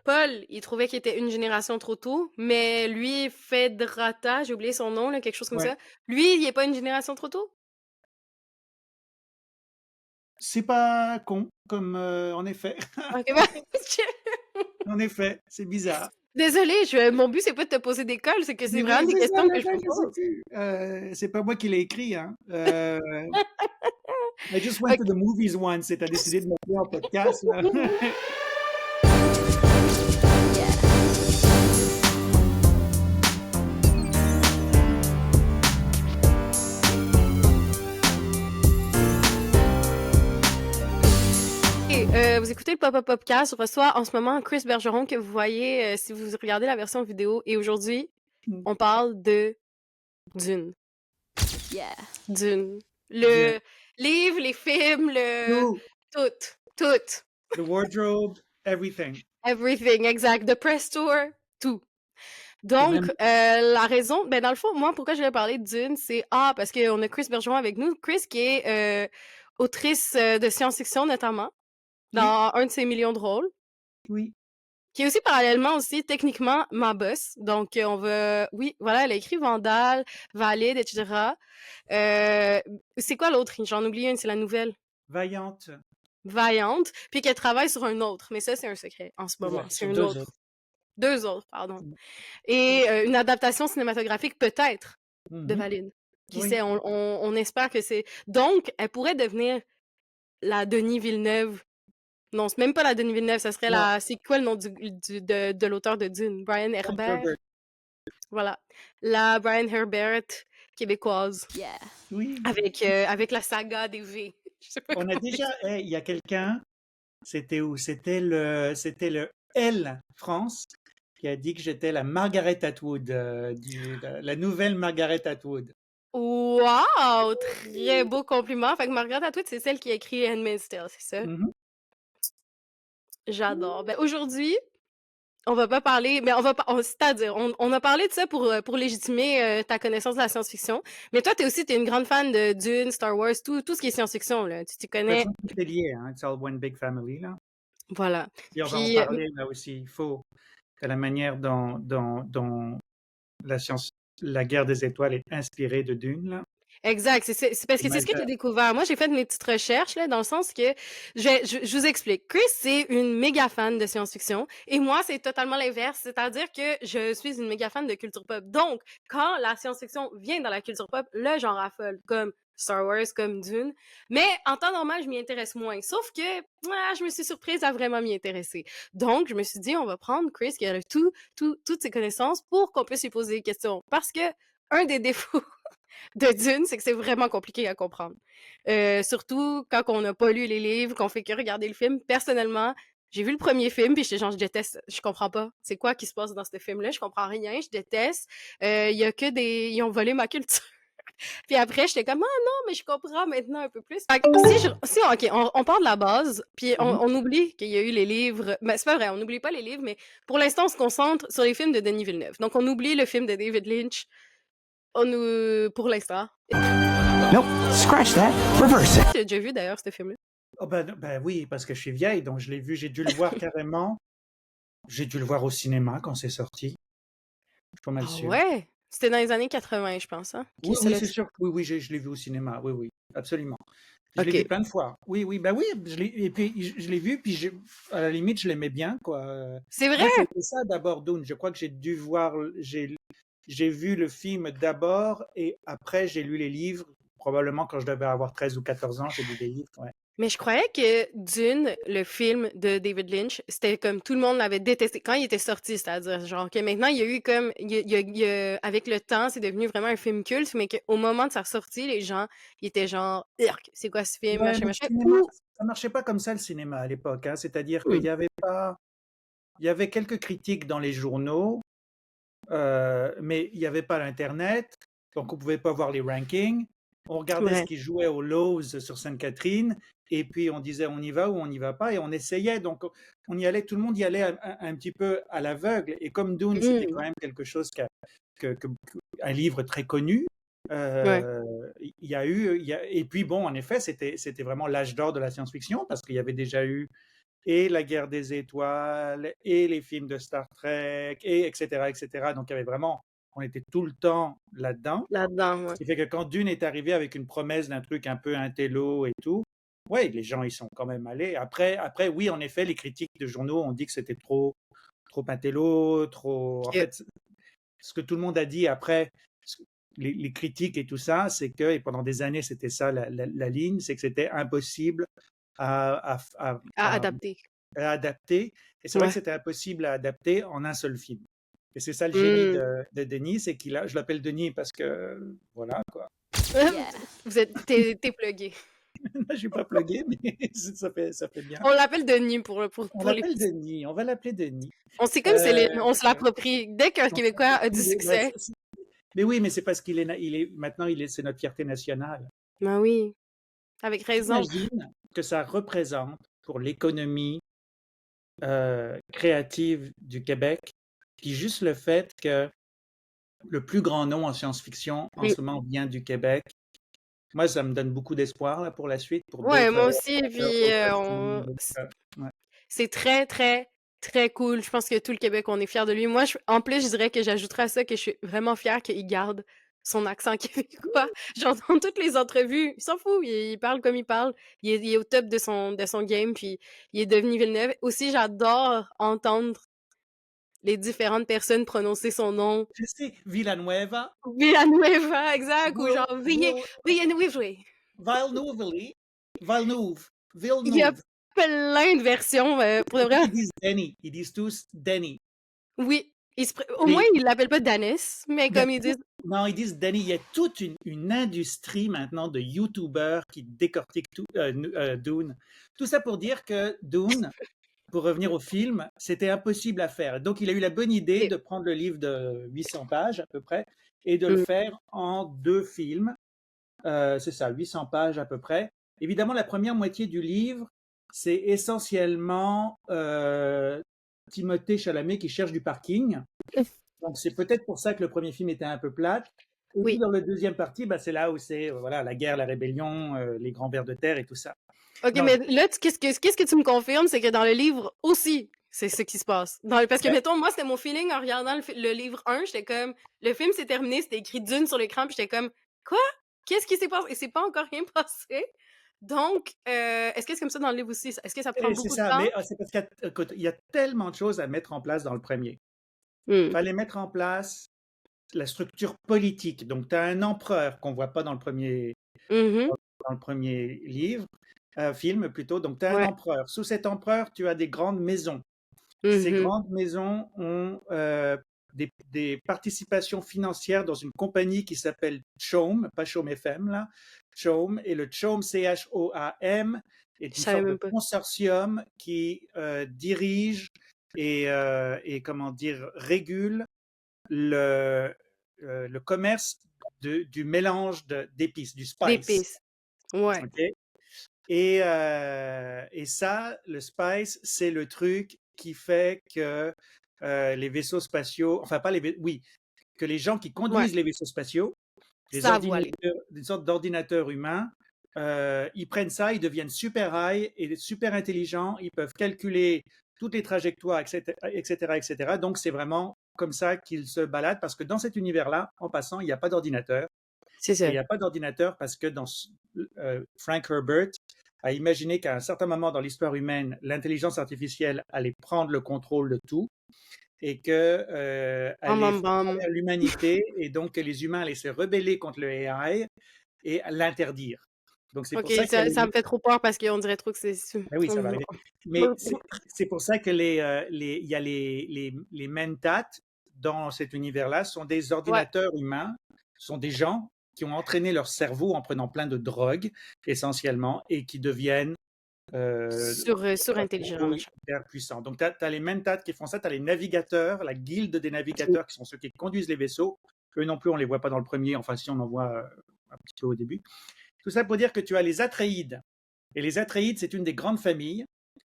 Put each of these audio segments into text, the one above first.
Paul, il trouvait qu'il était une génération trop tôt, mais lui, Fedrata, j'ai oublié son nom, là, quelque chose comme Ouais. ça. Lui, il est pas une génération trop tôt? C'est pas con, comme en effet. Ok, bah, En effet, c'est bizarre. désolée, mon but, c'est pas de te poser des cols, c'est que c'est Mais vraiment oui, des c'est ça, questions que je je sais propose. plus. C'est pas moi qui l'ai écrit, hein. I just went Ok. to the movies once et t'as décidé de m'appeler en podcast, là. Yeah. Et, vous écoutez le Pop-Up Popcast. Je reçois en ce moment Chris Bergeron que vous voyez si vous regardez la version vidéo. Et aujourd'hui, on parle de Dune. Yeah, Dune. Bien. Le livre, les films, Tout. tout, tout. The wardrobe, everything. Everything, exact. The press tour, tout. Et Donc, même, la raison, ben dans le fond, moi, pourquoi je vais parler de Dune, c'est parce qu'on a Chris Bergeron avec nous. Chris qui est autrice de science-fiction notamment, oui, dans un de ses millions de rôles, oui. qui est aussi parallèlement aussi techniquement ma boss. Donc, oui, voilà, elle a écrit Vandal, Valide, etc. C'est quoi l'autre? J'en oublie une, c'est la nouvelle. Vaillante. Vaillante, puis qu'elle travaille sur un autre. Mais ça, c'est un secret en ce moment. Ouais, C'est sur une deux autre. autres. Deux autres, pardon. Et une adaptation cinématographique peut-être de Mhm. Valide. Qui Oui. sait, on espère que c'est... Donc, elle pourrait devenir la Denis Villeneuve. Non, c'est même pas la Denis Villeneuve, ça serait Non, la... C'est quoi le nom de l'auteur de Dune? Brian Frank Herbert? Herbert. Voilà. La Brian Herbert québécoise. Yeah. Oui. Avec la saga des V. Je sais pas On a comment déjà, l'expliquer. il y a quelqu'un, c'était où? C'était le L France qui a dit que j'étais la Margaret Atwood, la nouvelle Margaret Atwood. Wow! Très beau compliment. Fait que Margaret Atwood, c'est celle qui a écrit Handmaid's Tale, c'est ça? Mhm. J'adore. Ben, aujourd'hui, on va pas parler, mais c'est-à-dire, on a parlé de ça pour légitimer ta connaissance de la science-fiction. Mais toi, t'es une grande fan de Dune, Star Wars, tout ce qui est science-fiction, là. Tu De toute connais. façon, tout est lié, hein. It's all one big family, là. Voilà. Et on va en Puis, parler là aussi. Il faut que la manière dont la science, la guerre des étoiles est inspirée de Dune, là. exact. C'est parce C'est que c'est ce que j'ai majeur. découvert. Moi, j'ai fait mes petites recherches, là, dans le sens que je vous explique. Chris, c'est une méga fan de science-fiction. Et moi, c'est totalement l'inverse. C'est-à-dire que je suis une méga fan de culture pop. Donc, quand la science-fiction vient dans la culture pop, là, j'en raffole. Comme Star Wars, comme Dune. Mais en temps normal, je m'y intéresse moins. Sauf que, je me suis surprise à vraiment m'y intéresser. Donc, je me suis dit, on va prendre Chris qui a toutes ses connaissances pour qu'on puisse lui poser des questions. Parce que, un des défauts de Dune, c'est que c'est vraiment compliqué à comprendre. Surtout quand on n'a pas lu les livres, qu'on fait que regarder le film. Personnellement, j'ai vu le premier film, puis j'étais genre, je déteste, je comprends pas. C'est quoi qui se passe dans ce film-là? Je comprends rien, je déteste. Il y a que des... Ils ont volé ma culture. Puis après, j'étais comme, ah non, mais je comprends maintenant un peu plus. Fait que OK, on part de la base, puis Mhm. on oublie qu'il y a eu les livres. Mais c'est pas vrai, on n'oublie pas les livres, mais pour l'instant, on se concentre sur les films de Denis Villeneuve. Donc, on oublie le film de David Lynch, pour l'instant. Nope, scratch that, reverse it. Tu l'as déjà vu d'ailleurs, ce film-là? Oh ben oui, parce que je suis vieille, donc je l'ai vu, j'ai dû le voir carrément. J'ai dû le voir au cinéma quand c'est sorti. Je suis pas mal Ah sûr. ouais? C'était dans les années 80, je pense, hein? Qui Oui, est oui, là c'est sûr. Oui, oui, je l'ai vu au cinéma. Oui, oui, absolument. Je l'ai vu OK. plein de fois. Oui, oui, ben oui, et puis je l'ai vu, puis à la limite, je l'aimais bien, quoi. C'est vrai? Moi, c'était ça d'abord, Dune. Je crois que j'ai vu le film d'abord et après, j'ai lu les livres. Probablement quand je devais avoir 13 ou 14 ans, j'ai lu les livres. Ouais. Mais je croyais que Dune, le film de David Lynch, c'était comme tout le monde l'avait détesté quand il était sorti, c'est-à-dire genre que maintenant il y a eu comme avec le temps, c'est devenu vraiment un film culte, mais qu'au moment de sa sortie, les gens ils étaient genre Urk, c'est quoi ce film, Ouais, machin mais le machin cinéma, ou ça marchait pas comme ça le cinéma à l'époque, hein. C'est-à-dire qu'il Hmm. y avait pas, il y avait quelques critiques dans les journaux, mais il n'y avait pas l'Internet, donc on pouvait pas voir les rankings. On regardait ce Ouais. qui jouait au Lowe's sur Sainte-Catherine, et puis on disait on y va ou on n'y va pas, et on essayait. Donc on y allait, tout le monde y allait un petit peu à l'aveugle. Et comme Dune, c'était Hmm. quand même quelque chose un livre très connu. Ouais. Il y a eu, et puis bon, en effet, c'était vraiment l'âge d'or de la science-fiction parce qu'il y avait déjà eu et la guerre des étoiles, et les films de Star Trek, et etc., etc. Donc, il y avait vraiment, on était tout le temps là-dedans. Là-dedans, Ce ouais. qui fait que quand Dune est arrivé avec une promesse d'un truc un peu intello et tout, ouais, les gens y sont quand même allés. Après, oui, en effet, les critiques de journaux ont dit que c'était trop intello, trop. En OK. fait, ce que tout le monde a dit après, les critiques et tout ça, c'est que, et pendant des années, c'était ça la ligne, c'est que c'était impossible à, à- à- À à- adapter. à adapter. Et c'est vrai que Ouais. c'était impossible à adapter en un seul film. Et c'est ça le génie Mmh. de Denis, c'est je l'appelle Denis parce que, voilà, quoi. Yeah. T'es plugué. Je suis pas plugué, mais ça fait bien. On l'appelle Denis On pour les l'appelle petits. Denis, on va l'appeler Denis. C'est comme si Euh, on se l'approprie. Dès qu'un on Québécois a du s'approprie ouais, succès, mais oui, mais c'est parce maintenant, c'est notre fierté nationale. ben oui, avec raison. J'imagine que ça représente pour l'économie créative du Québec, puis juste le fait que le plus grand nom en science-fiction en Oui. ce moment vient du Québec. Moi, ça me donne beaucoup d'espoir là, pour la suite, pour Ouais, moi d'autres aussi, puis films, ouais. c'est très, très, très cool. Je pense que tout le Québec, on est fiers de lui. Moi, en plus, je dirais que j'ajouterais à ça que je suis vraiment fière qu'il garde son accent québécois. J'entends toutes les entrevues. Il s'en fout. Il parle comme il parle. Il est au top de son game, puis il est devenu Villeneuve. Aussi, j'adore entendre les différentes personnes prononcer son nom. Je sais, Villanueva, Villanueva, exact, ou Will, genre Will, Villeneuve. Villeneuve, Il y a Villeneuve. plein de versions, pour de vrai. Ils disent Denny, ils disent tous Denny. Oui, au moins, Mais ils l'appellent pas Danis, mais il y a comme ils disent. non, ils disent Denny. Il y a toute une industrie maintenant de YouTubers qui décortiquent Dune. Tout ça pour dire que Dune, pour revenir au film, c'était impossible à faire. Donc, il a eu la bonne idée Ok. de prendre le livre de 800 pages à peu près et de le Mm. faire en 2 films. C'est ça, 800 pages à peu près. Évidemment, la première moitié du livre, c'est essentiellement Timothée Chalamet qui cherche du parking. Donc, c'est peut-être pour ça que le premier film était un peu plate. Et puis, Oui. dans la deuxième partie, bah, c'est là où c'est voilà, la guerre, la rébellion, les grands vers de terre et tout ça. Ok, Non, mais là, qu'est-ce que tu me confirmes, c'est que dans le livre aussi, c'est ce qui se passe. Parce que, ben, mettons, moi, c'était mon feeling en regardant le livre 1, j'étais comme, le film s'est terminé, c'était écrit Dune sur l'écran, puis j'étais comme, quoi? Qu'est-ce qui s'est passé? Et c'est pas encore rien passé. Donc, est-ce que c'est comme ça dans le livre aussi? Est-ce que ça prend c'est beaucoup de ça, temps? mais c'est parce qu'il y a tellement de choses à mettre en place dans le premier. Hmm. Il fallait mettre en place la structure politique. Donc, tu as un empereur qu'on ne voit pas dans le premier Mhm. livre, film plutôt. Donc, tu as un Ouais. empereur. Sous cet empereur, tu as des grandes maisons. Ces Mhm. grandes maisons ont des participations financières dans une compagnie qui s'appelle CHOAM, pas CHOAM FM, là, CHOAM, et le CHOAM, CHOAM, est Je une savais sorte de même pas. consortium qui dirige et comment dire, régule le commerce du mélange d'épices, du spice. D'épices. Ouais. OK? Et ça, le spice, c'est le truc qui fait que les vaisseaux spatiaux, enfin pas oui, que les gens qui Ouais. conduisent les vaisseaux spatiaux, les Ça va aller. des sortes d'ordinateurs humains, ils prennent ça, ils deviennent super high et super intelligents, ils peuvent calculer toutes les trajectoires, etc., etc., etc. Donc c'est vraiment comme ça qu'ils se baladent, parce que dans cet univers-là, en passant, il n'y a pas d'ordinateur. C'est Et ça. il n'y a pas d'ordinateur parce que Frank Herbert a imaginé qu'à un certain moment dans l'histoire humaine, l'intelligence artificielle allait prendre le contrôle de tout et qu'elle Bam, allait bam, bam. faire l'humanité, et donc que les humains allaient se rebeller contre le AI et l'interdire. Donc c'est Ok, pour ça qu'il y a ça me fait trop peur parce qu'on dirait trop que c'est. ben oui, ça va arriver. Mais c'est pour ça que il y a les mentats dans cet univers-là sont des Ouais, ordinateurs humains, sont des gens qui ont entraîné leur cerveau en prenant plein de drogues, essentiellement, et qui deviennent surintelligent, machin. hyper puissants. Donc, tu as les mentats qui font ça, tu as les navigateurs, la guilde des navigateurs, qui sont ceux qui conduisent les vaisseaux. Eux non plus, on ne les voit pas dans le premier, enfin, si on en voit un petit peu au début. Tout ça pour dire que tu as les Atréides. Et les Atréides, c'est une des grandes familles.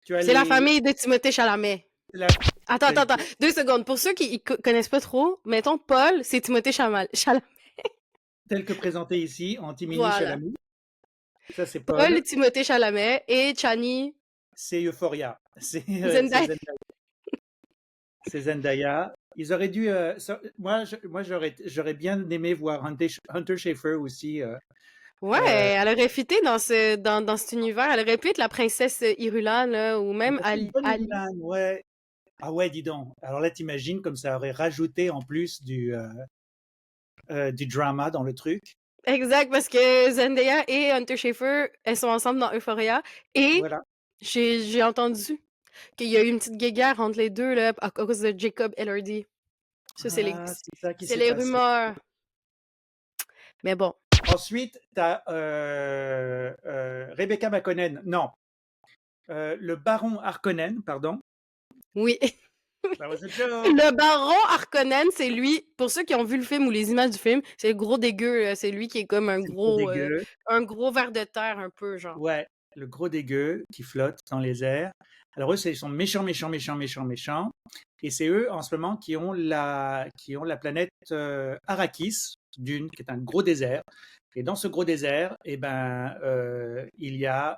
Tu as C'est la famille de Timothée Chalamet. la- Attends. 2 secondes. Pour ceux qui connaissent pas trop, mettons Paul, c'est Timothée Chalamet. tel que présenté ici en Timini Voilà. Chalamet. Ça, c'est Paul. Paul, Timothée Chalamet et Chani. C'est Euphoria. C'est Zendaya. Zendaya. C'est Zendaya. Ils auraient dû. Moi, j'aurais bien aimé voir Hunter Schafer aussi. Ouais, Euh, elle aurait fité dans cet univers. Elle aurait pu être la princesse Irulan, là, ou il même aurait fait une bonne Ali. Mulan, ouais. Ah ouais, dis donc. Alors là, t'imagines comme ça aurait rajouté en plus du drama dans le truc. Exact, parce que Zendaya et Hunter Schafer, elles sont ensemble dans Euphoria. Et Voilà. j'ai entendu qu'il y a eu une petite guéguerre entre les deux là, à cause de Jacob Elordi. Ça, Ah, c'est ça qui c'est s'est les passé. rumeurs. Mais bon, Ensuite, tu as Rebecca McConnell. Non, le baron Harkonnen, pardon. oui. That was a joke. Le baron Harkonnen, c'est lui, pour ceux qui ont vu le film ou les images du film, c'est le gros dégueu, là. C'est lui qui est comme C'est le gros dégueu. un gros ver de terre un peu, genre. Ouais, le gros dégueu qui flotte dans les airs. Alors eux, ils sont méchants, méchants, méchants, méchants, méchants. Et c'est eux, en ce moment, qui ont la planète Arrakis, Dune, qui est un gros désert. Et dans ce gros désert, eh ben, il y a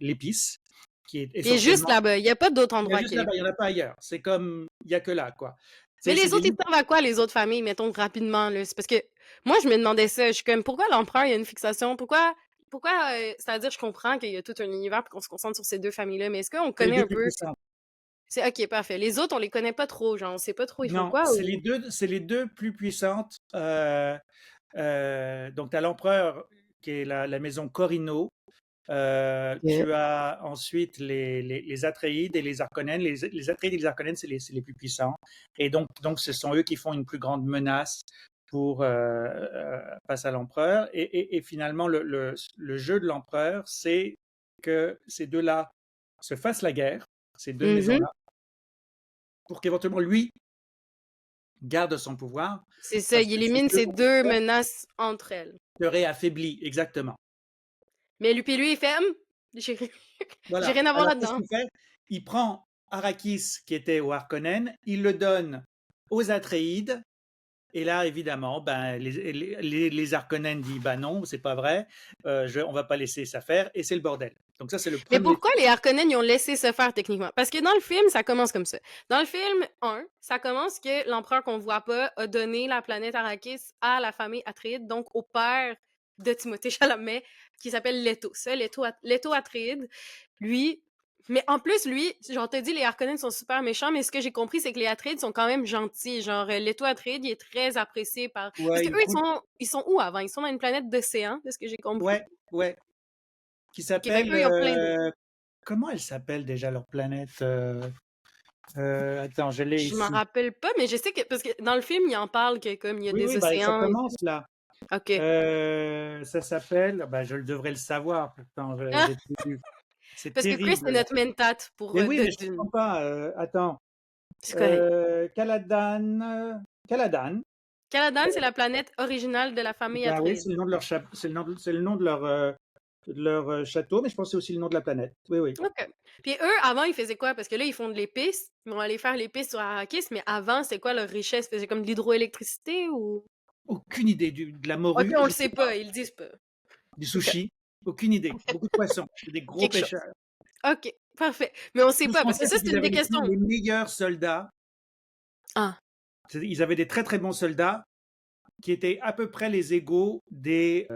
l'épice, qui est Il est juste essentiellement. là-bas, il n'y a pas d'autre Il y a endroit juste que les... là-bas, il n'y en a pas ailleurs. C'est comme, il n'y a que là, quoi. Mais C'est les des autres, ils servent à quoi, les autres familles, mettons rapidement, là? C'est parce que moi, je me demandais ça. Je suis comme, pourquoi l'empereur, il y a une fixation? C'est-à-dire, je comprends qu'il y a tout un univers et qu'on se concentre sur ces deux familles-là, mais est-ce qu'on c'est les connaît deux un plus peu? puissants. C'est ok, parfait. Les autres, on les connaît pas trop, genre, on sait pas trop ils font Non, quoi ou. c'est les deux plus puissantes. Donc, tu as l'empereur qui est la maison Corino. Ok. Tu as ensuite les Atréides et les Harkonnen. Les Atréides et les Harkonnen, c'est les plus puissants. Et donc, ce sont eux qui font une plus grande menace face à l'empereur. Et finalement, le jeu de l'empereur, c'est que ces deux-là se fassent la guerre, ces deux Mhm. maisons-là, pour qu'éventuellement lui garde son pouvoir, C'est ça, parce il que ces élimine deux ces deux autres menaces entre elles. seraient affaiblis, exactement. Mais lui, il fait, j'ai j'ai Voilà. rien à voir Alors, qu'est-ce là-dedans. qu'il fait? Il prend Arrakis, qui était au Harkonnen, il le donne aux Atréides, et là, évidemment, ben, les Harkonnen disent, bah non, c'est pas vrai, on va pas laisser ça faire, et c'est le bordel. Donc ça, c'est le Mais premier pourquoi film. les Harkonnen, ils ont laissé se faire techniquement? Parce que dans le film, ça commence comme ça. Dans le film 1, ça commence que l'empereur qu'on voit pas a donné la planète Arrakis à la famille Atréide, donc au père de Timothée Chalamet, qui s'appelle Leto. Ça, Leto Atréide, lui... Mais en plus, lui, genre, te dit, les Harkonnen sont super méchants, mais ce que j'ai compris, c'est que les Atreides sont quand même gentils. Genre, Leto Atreide, il est très apprécié par... Parce Ouais, que il eux, coule. ils sont où avant? Ils sont dans une planète d'océan, de ce que j'ai compris. Ouais, ouais. Qui Ok, fait s'appelle. qu'eux, ils ont plein de... Comment elle s'appelle déjà leur planète? Attends, je l'ai Je m'en ici. rappelle pas, mais je sais que parce que dans le film, il en parle que comme il y a Oui, des oui, bah, ça océans et commence tout. là. OK. Ça s'appelle, bah, je devrais le savoir, pourtant Ah! j'ai tout vu. C'est Parce que Chris, c'est terrible. notre mentat pour Mais oui, de mais je ne Dune. comprends pas. Attends. C'est correct. Caladan. Caladan. Caladan, c'est la planète originale de la famille Ben oui, Atreides. c'est le nom de leur c'est le nom de leur château, mais je pense que c'est aussi le nom de la planète. Oui, oui. OK. Puis eux, avant, ils faisaient quoi? Parce que là, ils font de l'épice. Ils vont aller faire l'épice sur Arrakis, mais avant, c'est quoi leur richesse? Ils faisaient comme de l'hydroélectricité ou... Aucune idée de la OK, morue, on je le sais sait pas. pas, ils le disent pas. Du OK. sushi, aucune idée. Beaucoup de poissons, c'est des gros Quelque chose. pêcheurs. OK, parfait. Mais on sait Tout ce pas, qu'on parce que sait, ça, c'est c'est qu'ils une avaient des les questions. meilleurs soldats. Ah. Ils avaient des très très bons soldats qui étaient à peu près les égaux des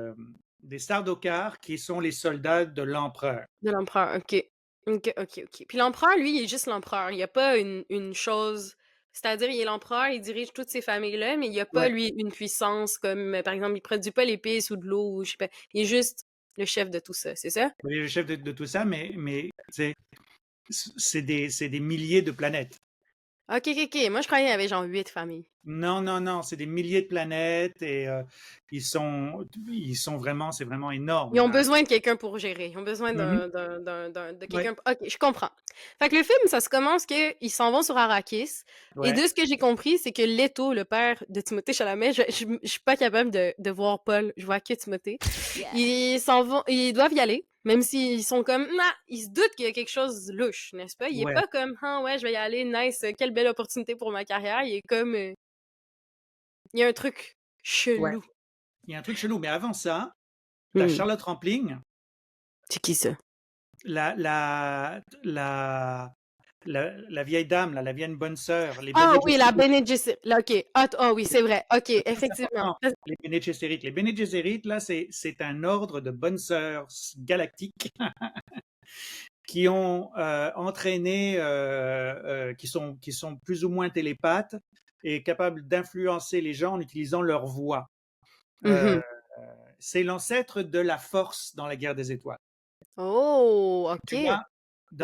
Sardaukar, qui sont les soldats de l'empereur. De l'empereur, OK. OK. Puis l'empereur, lui, il est juste l'empereur. Il n'y a pas une chose. C'est-à-dire, il est l'empereur, il dirige toutes ces familles-là, mais il n'y a pas, Ouais, lui, une puissance comme, par exemple, il produit pas l'épice ou de l'eau, ou je sais pas. Il est juste le chef de tout ça, c'est ça? il est le chef de tout ça, mais c'est des milliers de planètes. OK. Moi, je croyais qu'il y avait genre 8 familles. Non, non, non, c'est des milliers de planètes et ils sont vraiment, c'est vraiment énorme Ils ont là. besoin de quelqu'un pour gérer. Ils ont besoin Mhm. de Ouais, quelqu'un. Ok, je comprends. Fait que le film, ça se commence qu'ils s'en vont sur Arrakis. Et de ouais, ce que j'ai compris, c'est que Leto, le père de Timothée Chalamet, je suis pas capable de voir Paul. Je vois que Timothée. Yeah. Ils s'en vont, ils doivent y aller. Même s'ils sont comme, nah, ils se doutent qu'il y a quelque chose de louche, n'est-ce pas? Il est ouais, pas comme, ah ouais, je vais y aller, nice, quelle belle opportunité pour ma carrière. Il est comme, il y a un truc ouais. chelou. Il y a un truc chelou, mais avant ça, tu as Hmm. Charlotte Rampling, C'est qui ça? la, la, la, la vieille dame, là, la vieille bonne sœur, les Ah Bene oui, la Gesserit. Bene Gesserit. Là, OK. Ah oui, c'est vrai. OK, C'est très effectivement. important, les Bene Gesserit. Les Bene Gesserit, là, c'est un ordre de bonnes sœurs galactiques qui ont entraîné, qui sont plus ou moins télépathes et capables d'influencer les gens en utilisant leur voix. Euh, Mhm. c'est l'ancêtre de la force dans la guerre des étoiles. Oh, OK. Tu vois,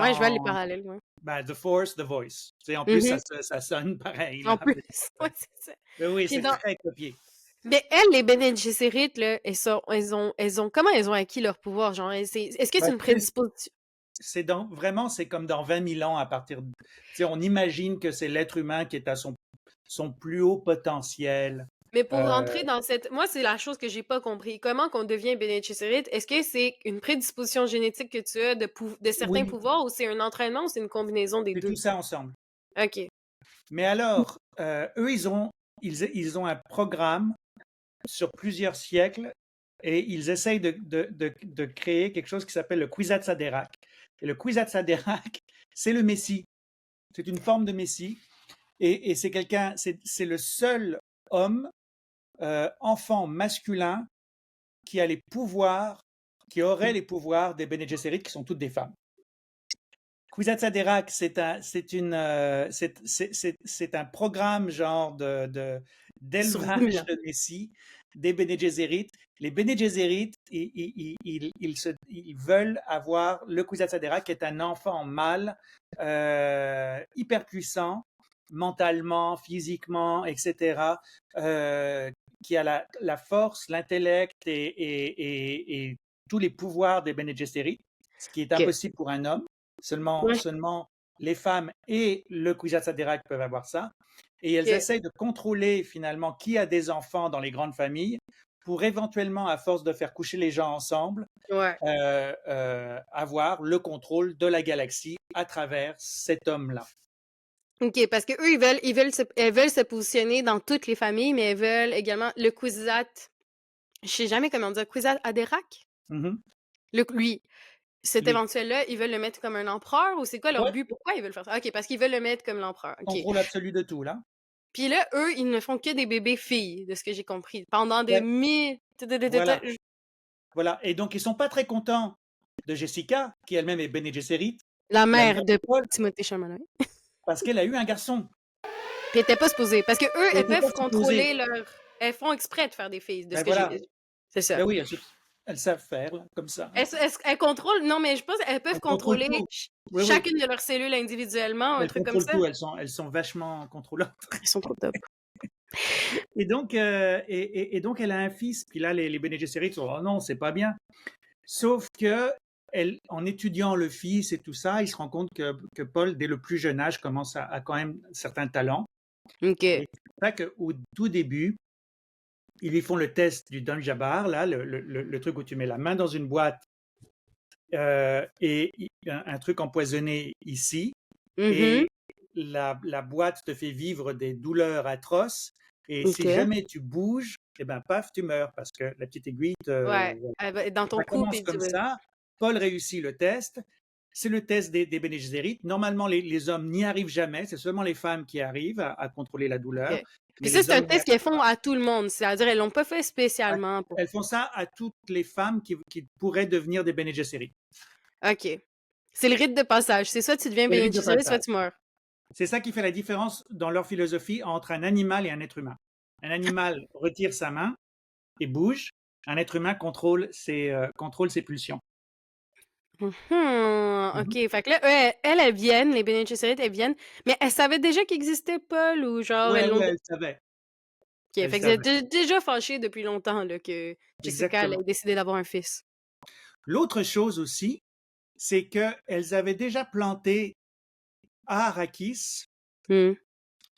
Ouais, je vois les dans parallèles, ouais. The Force, The Voice. En plus, Mhm. ça sonne pareil. En Là, plus, ouais, c'est ça. mais oui, Puis c'est dans... très copié. Mais elles, les Bene Gesserit, là, comment elles ont acquis leur pouvoir? Genre, est-ce que c'est Ouais, une prédisposition? vraiment, c'est comme dans 20 000 ans à partir de, on imagine que c'est l'être humain qui est à son plus haut potentiel. Mais pour Euh, rentrer dans cette... Moi, c'est la chose que j'ai pas compris. Comment qu'on devient Bene Gesserit? Est-ce que c'est une prédisposition génétique que tu as de certains oui, pouvoirs ou c'est un entraînement ou c'est une combinaison des c'est tout deux? ça ensemble. OK. Mais alors, eux, ils ont un programme sur plusieurs siècles et ils essayent de créer quelque chose qui s'appelle le Kwisatz Haderach. Et le Kwisatz Haderach, c'est le Messie. C'est une forme de Messie. Et c'est le seul homme, enfant masculin, qui a les pouvoirs, qui aurait les pouvoirs des Bene Gesserit, qui sont toutes des femmes. Kwisatz Haderach, c'est un programme genre Sur 10 000 d'élevage ans. de Messie des Bene Gesserit. Les Bene Gesserit, ils veulent avoir le Kwisatz Haderach, qui est un enfant mâle, hyper puissant, mentalement, physiquement, etc., qui a la force, l'intellect et tous les pouvoirs des Bene Gesserit, ce qui est OK. impossible pour un homme. Ouais. Seulement les femmes et le Kwisatz Haderach peuvent avoir ça. Et elles OK. essayent de contrôler finalement qui a des enfants dans les grandes familles pour éventuellement, à force de faire coucher les gens ensemble, Ouais. avoir le contrôle de la galaxie à travers cet homme-là. OK, parce que eux, elles veulent se positionner dans toutes les familles, mais elles veulent également le Kwisatz. Je sais jamais comment dire. Kwisatz Haderach? Mhm. Lui, cet Lui. éventuel-là, ils veulent le mettre comme un empereur ou c'est quoi leur Ouais, but? Pourquoi ils veulent faire ça? OK, parce qu'ils veulent le mettre comme l'empereur. OK. contrôle absolu de tout, là. Puis là, eux, ils ne font que des bébés filles, de ce que j'ai compris. Pendant des Ouais, mille... voilà. Voilà. Et donc, ils sont pas très contents de Jessica, qui elle-même est Bene Gesserit, La la mère mère de de Paul, Timothée Chalamet. parce qu'elle a eu un garçon. Puis elle était pas supposée. Parce que eux, Elle elles n'était pas peuvent supposée. contrôler leur... Elles font exprès de faire des filles, de Ben ce que voilà. j'ai... C'est ça. Ben oui, elles savent faire, là, comme ça. Elles contrôlent... Non, mais je pense qu'elles peuvent Elles contrôlent contrôler tout. Oui, oui. chacune de leurs cellules individuellement, un Elles truc comme contrôlent ça. tout. Elles sont vachement contrôlantes. Ils sont trop top. Et donc, elle a un fils. Puis là, les Bene Gesserit sont, oh non, c'est pas bien. Sauf que, en étudiant le fils et tout ça, il se rend compte que Paul, dès le plus jeune âge, commence à quand même certains talents. OK. Et c'est pour ça qu'au tout début, ils lui font le test du Don Jabbar, là, le truc où tu mets la main dans une boîte et un truc empoisonné ici. Mhm. Et la boîte te fait vivre des douleurs atroces. Et si OK. jamais tu bouges, eh ben, paf, tu meurs parce que la petite aiguille Ouais. Dans ton ça cou, commence puis tu comme vas... ça. Paul réussit le test. C'est le test des Bene Gesserit. Normalement, les hommes n'y arrivent jamais. C'est seulement les femmes qui arrivent à contrôler la douleur. OK. Mais Puis ça, les c'est un hommes n'y test arrivent qu'elles font à tout le monde. C'est-à-dire, elles l'ont pas fait pas. spécialement pour... Elles font ça à toutes les femmes qui pourraient devenir des Bene Gesserit. OK. C'est le rite de passage. C'est soit tu deviens C'est le Bene rite de Gesserit, soit passage. tu meurs. C'est ça qui fait la différence dans leur philosophie entre un animal et un être humain. Un animal retire sa main et bouge. Un être humain contrôle ses pulsions. Mhm. OK. Fait que là, elles viennent, les Bene Gesserit, elles viennent. Mais elles savaient déjà qu'il existait Paul ou genre, elles Ouais, l'ont... ouais, elle savait. OK. Elle Fait que vous savait. êtes déjà fâchées depuis longtemps, là, que Jessica, elle Exactement. ait décidé d'avoir un fils. L'autre chose aussi, c'est qu'elles avaient déjà planté à Arrakis Hmm.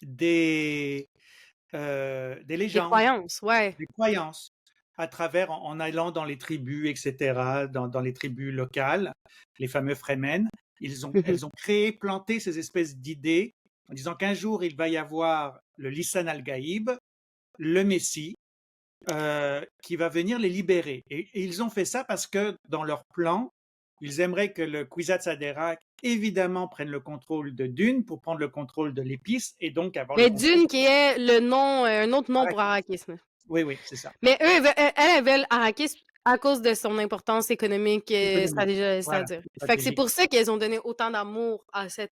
des Des légendes, croyances, ouais. des croyances, à travers, en allant dans les tribus, etc., dans les tribus locales, les fameux Fremen. Mhm. Elles ont créé, planté ces espèces d'idées en disant qu'un jour, il va y avoir le Lisan al-Gaïb, le Messie, qui va venir les libérer. Et ils ont fait ça parce que dans leur plan, Ils aimeraient que le Kwisatz Haderach, évidemment, prenne le contrôle de Dune pour prendre le contrôle de l'épice et donc avoir le Mais contrôle Dune qui est le nom, un autre nom pour d'Arrakis. Arrakis. Oui, oui, c'est ça. Mais eux, elles veulent Arrakis à cause de son importance économique, Économique. Voilà, c'est-à-dire. Fait que c'est stratégique. pour ça qu'elles ont donné autant d'amour à cette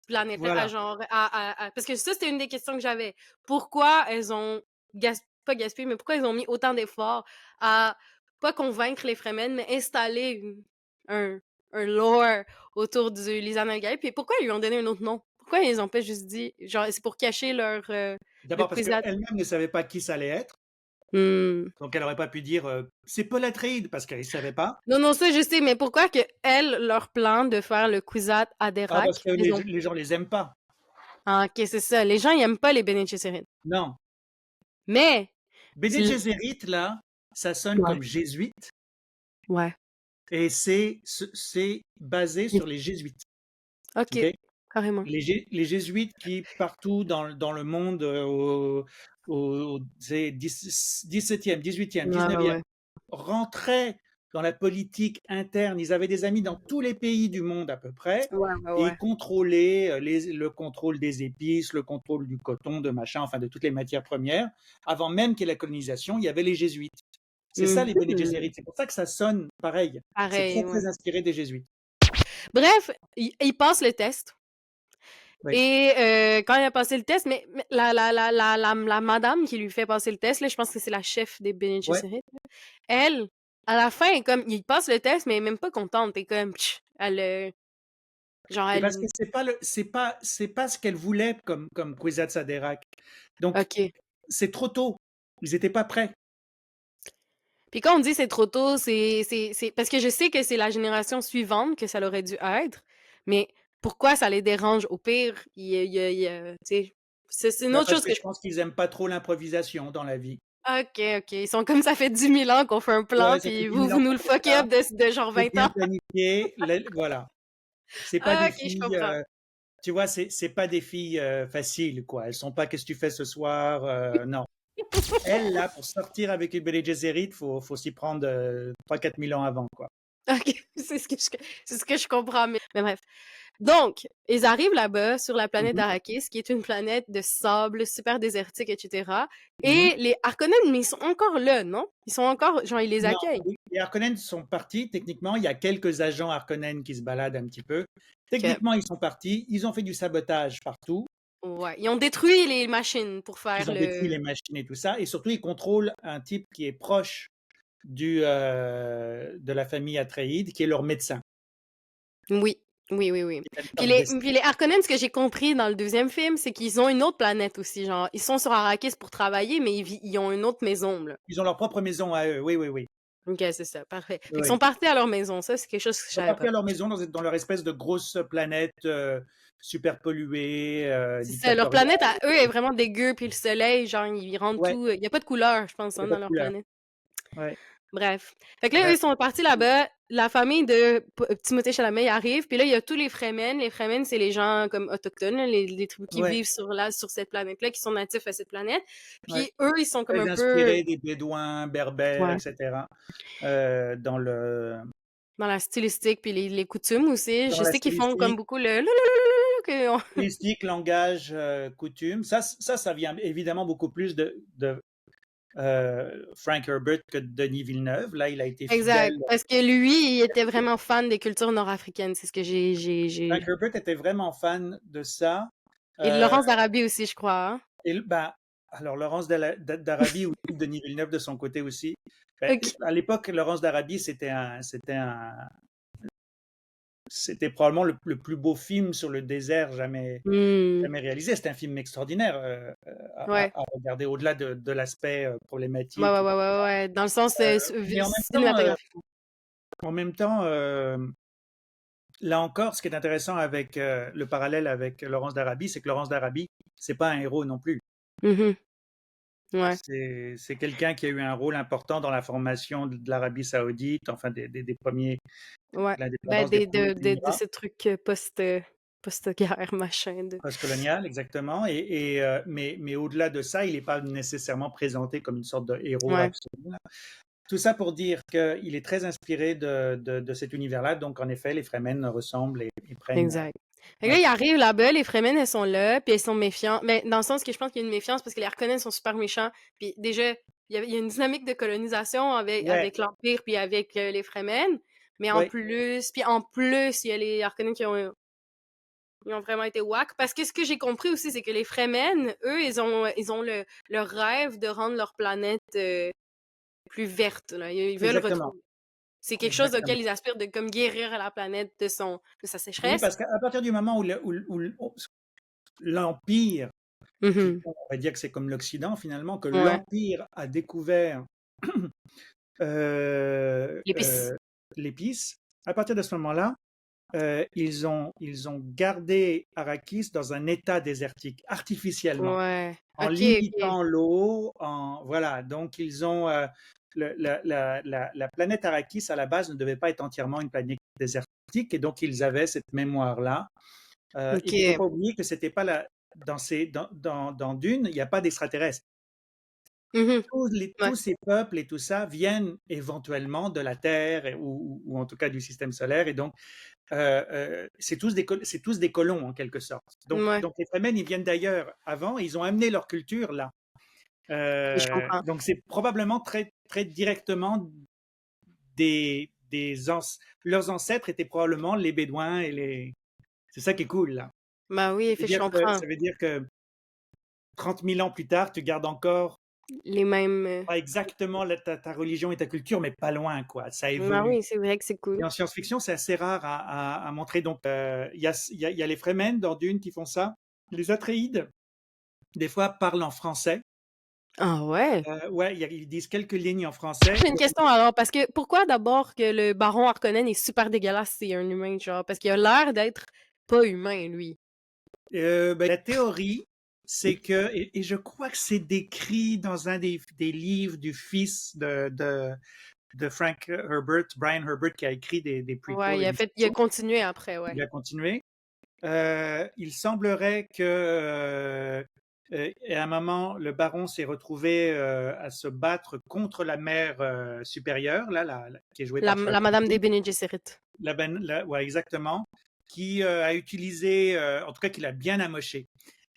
planète-là, Voilà. parce que ça, c'était une des questions que j'avais. Pourquoi elles ont pas gaspillé, mais pourquoi elles ont mis autant d'efforts à pas convaincre les Fremen, mais installer un, un lore autour du Lisanne Algaï, puis pourquoi ils lui ont donné un autre nom? Pourquoi ils ont pas juste dit, genre, c'est pour cacher le D'abord parce Kwisatz? qu'elle-même ne savait pas qui ça allait être, Hmm. donc elle n'aurait pas pu dire c'est Paul Atreides parce qu'elle ne savait pas. Non, non, ça, je sais, mais pourquoi que elles, leur plan de faire le Kwisatz Ah, parce Haderach, que ils ont... les gens les aiment pas. Ah, ok, c'est ça. Les gens, ils aiment pas les Bene Gesserit. Non. Mais... Bene c'est- Gesserit, là, ça sonne Ouais. comme jésuite Ouais. et c'est basé sur les jésuites. Ok, Ok. carrément. Les jésuites qui, partout dans le monde, au 17e, 18e, Ouais, 19e, ouais. rentraient dans la politique interne. Ils avaient des amis dans tous les pays du monde à peu près, Ouais, ouais, et ouais. ils contrôlaient le contrôle des épices, le contrôle du coton, de machin, enfin de toutes les matières premières. Avant même qu'il y ait la colonisation, il y avait les jésuites. C'est ça les Bene Mhm. Gesserit. C'est pour ça que ça sonne pareil. C'est Pareil, très ouais. très inspiré des jésuites. Bref, il passe le test. Oui. Et quand il a passé le test, mais la madame qui lui fait passer le test, là, je pense que c'est la chef des Bene Ouais. Gesserit, elle, à la fin, comme, il passe le test, mais elle est même pas contente. T'es comme, genre, Et parce que elle... c'est pas ce qu'elle voulait comme Kwisatz Haderach. Donc Ok. c'est trop tôt. Ils n'étaient pas prêts. Puis quand on dit c'est trop tôt, c'est parce que je sais que c'est la génération suivante que ça aurait dû être, mais pourquoi ça les dérange? Au pire, tu sais, c'est une Bah, autre parce chose que que je pense qu'ils aiment pas trop l'improvisation dans la vie. Ok, ok. Ils sont comme ça fait 10 000 ans qu'on fait un plan, Ouais, ça fait puis 10 vous, 000 vous ans nous qu'on le fait fuckez ça. up de genre C'est 20 bien ans. planifié. Voilà. C'est pas Ah, des ok, je filles. comprends. Tu vois, c'est pas des filles faciles, quoi. Elles sont pas qu'est-ce que tu fais ce soir. Non. Elles, là, pour sortir avec une Bene Gesserit, faut s'y prendre 3-4 000 ans avant, quoi. Ok, c'est ce que je comprends. Mais bref. Donc, ils arrivent là-bas, sur la planète Mhm. d'Arrakis, qui est une planète de sable, super désertique, etc. Mhm. Et les Harkonnen, mais ils sont encore là, non? Ils sont encore, genre, ils les Non, accueillent. oui, les Harkonnen sont partis. Techniquement, il y a quelques agents Harkonnen qui se baladent un petit peu. Que, Techniquement, ils sont partis. Ils ont fait du sabotage partout. ouais, ils ont détruit les machines pour Ils faire ont détruit le... les machines et tout ça. Et surtout, ils contrôlent un type qui est proche de la famille Atreides, qui est leur médecin. Oui, oui, oui, oui. Qui est une Puis sorte puis les Harkonnen, ce que j'ai compris dans le deuxième film, c'est qu'ils ont une autre planète aussi, genre, ils sont sur Arrakis pour travailler, mais ils ont une autre maison, là. Ils ont leur propre maison à eux. Oui, oui, oui. Ok, c'est ça, parfait. Fait Oui, qu'ils oui. sont partis à leur maison, ça, c'est quelque chose que je Ils sont savais partis pas. à leur maison dans leur espèce de grosse planète super polluée, C'est ça, leur dictatoriale. planète à eux est vraiment dégueu, puis le soleil, genre, il rentre Ouais, tout... Il y a pas de couleur, je pense, il n'y hein, a pas dans de leur couleur. planète. Ouais. Bref. Fait que là, eux, Bref. ils sont partis là-bas. La famille de Timothée Chalamet arrive. Puis là, il y a tous les Fremen. Les Fremen, c'est les gens comme autochtones, là, les tribus qui Ouais, vivent sur cette planète-là, qui sont natifs à cette planète. ouais. Puis eux, ils sont comme un Très peu inspirés des Bédouins, Berbères, ouais, etc. Dans dans la stylistique, puis les coutumes aussi. Je la sais qu'ils font comme stylistique, beaucoup le... langage, coutume. Ça vient évidemment beaucoup plus de Frank Herbert que de Denis Villeneuve. Là, il a été Exact. fidèle. Parce que lui, il était vraiment fan des cultures nord-africaines. C'est ce que Frank Herbert était vraiment fan de ça. Et Euh, Laurence d'Arabie aussi, je crois. Hein? ben, alors, Laurence d'Arabie ou Denis Villeneuve de son côté aussi. Ben, Ok. à l'époque, Laurence d'Arabie, c'était probablement le plus beau film sur le désert Hmm. jamais réalisé. C'était un film extraordinaire Ouais. à regarder au-delà de l'aspect Ouais, ouais, problématique. ouais, ouais, ouais. Dans le sens Mais cinématographique. en même temps là encore, ce qui est intéressant avec le parallèle avec Laurence d'Arabie, c'est que Laurence d'Arabie, c'est pas un héros non plus. Mhm. Ouais. C'est quelqu'un qui a eu un rôle important dans la formation de l'Arabie Saoudite, enfin des premiers, Ouais. Ben, l'indépendance des premiers de Émirats ce truc post-guerre, machin. postcolonial, exactement. Mais au-delà de ça, il n'est pas nécessairement présenté comme une sorte de héros Ouais. absolu. tout ça pour dire qu'il est très inspiré de cet univers-là. Donc, en effet, les Fremen ressemblent et prennent. Exact. Fait que là, Ouais, ils arrivent là-bas, les Fremen, elles sont là, puis elles sont méfiants. Mais dans le sens que je pense qu'il y a une méfiance parce que les Harkonnen sont super méchants. Puis déjà, il y a une dynamique de colonisation ouais, avec l'Empire puis avec les Fremen. Mais ouais, en plus, il y a les Harkonnen ils ont vraiment été whack. Parce que ce que j'ai compris aussi, c'est que les Fremen, eux, ils ont le rêve de rendre leur planète plus verte. Là. Ils veulent exactement, retrouver. C'est quelque chose auquel exactement. ils aspirent de comme guérir la planète de sa Oui, sécheresse. parce qu'à partir du moment où l'Empire, Mhm. on va dire que c'est comme l'Occident finalement, que Ouais. l'Empire a découvert euh, L'épice. euh, l'épice, à partir de ce moment-là, ils ont gardé Arrakis dans un état désertique artificiellement, Ouais. en OK, OK. limitant l'eau, voilà. Donc ils ont la planète Arrakis à la base ne devait pas être entièrement une planète désertique, et donc ils avaient cette mémoire-là. Et puis il ne faut OK. pas oublier que c'était pas dans Dune, il n'y a pas d'extraterrestres. Mhm. Ouais. Tous ces peuples et tout ça viennent éventuellement de la Terre ou en tout cas du système solaire, et donc c'est tous des colons en quelque sorte. Ouais. Donc les Fremen, ils viennent d'ailleurs avant, et ils ont amené leur culture là. Et je comprends. Donc c'est probablement très directement leurs ancêtres étaient probablement les Bédouins et les. C'est ça qui est cool là. Bah oui, fait que je comprends. Ça veut dire que 30 000 ans plus tard, tu gardes encore Les mêmes. pas exactement ta religion et ta culture, mais pas loin, quoi. Ça Bah évolue. oui, c'est vrai que c'est Et cool. en science-fiction, c'est assez rare à montrer. Donc, il y a les Fremen dans Dune qui font ça. Les Atreides, des fois, parlent en français. Ah ouais? Ouais, ils disent quelques lignes en français. J'ai une question alors, parce que pourquoi d'abord que le baron Harkonnen est super dégueulasse, c'est un humain, genre? Parce qu'il a l'air d'être pas humain, lui. Ben, la théorie, c'est que, et je crois que c'est décrit dans un des livres du fils de Frank Herbert, Brian Herbert, qui a écrit des Ouais, prequels et des il a sequels. continué après, ouais. Il a continué. Il semblerait que à un moment, le baron s'est retrouvé à se battre contre la mère supérieure, là, qui est jouée par Charles La Madame des Copley. Bene Gesserit. Ouais, exactement, qui a utilisé, en tout cas, qu'il a bien amoché.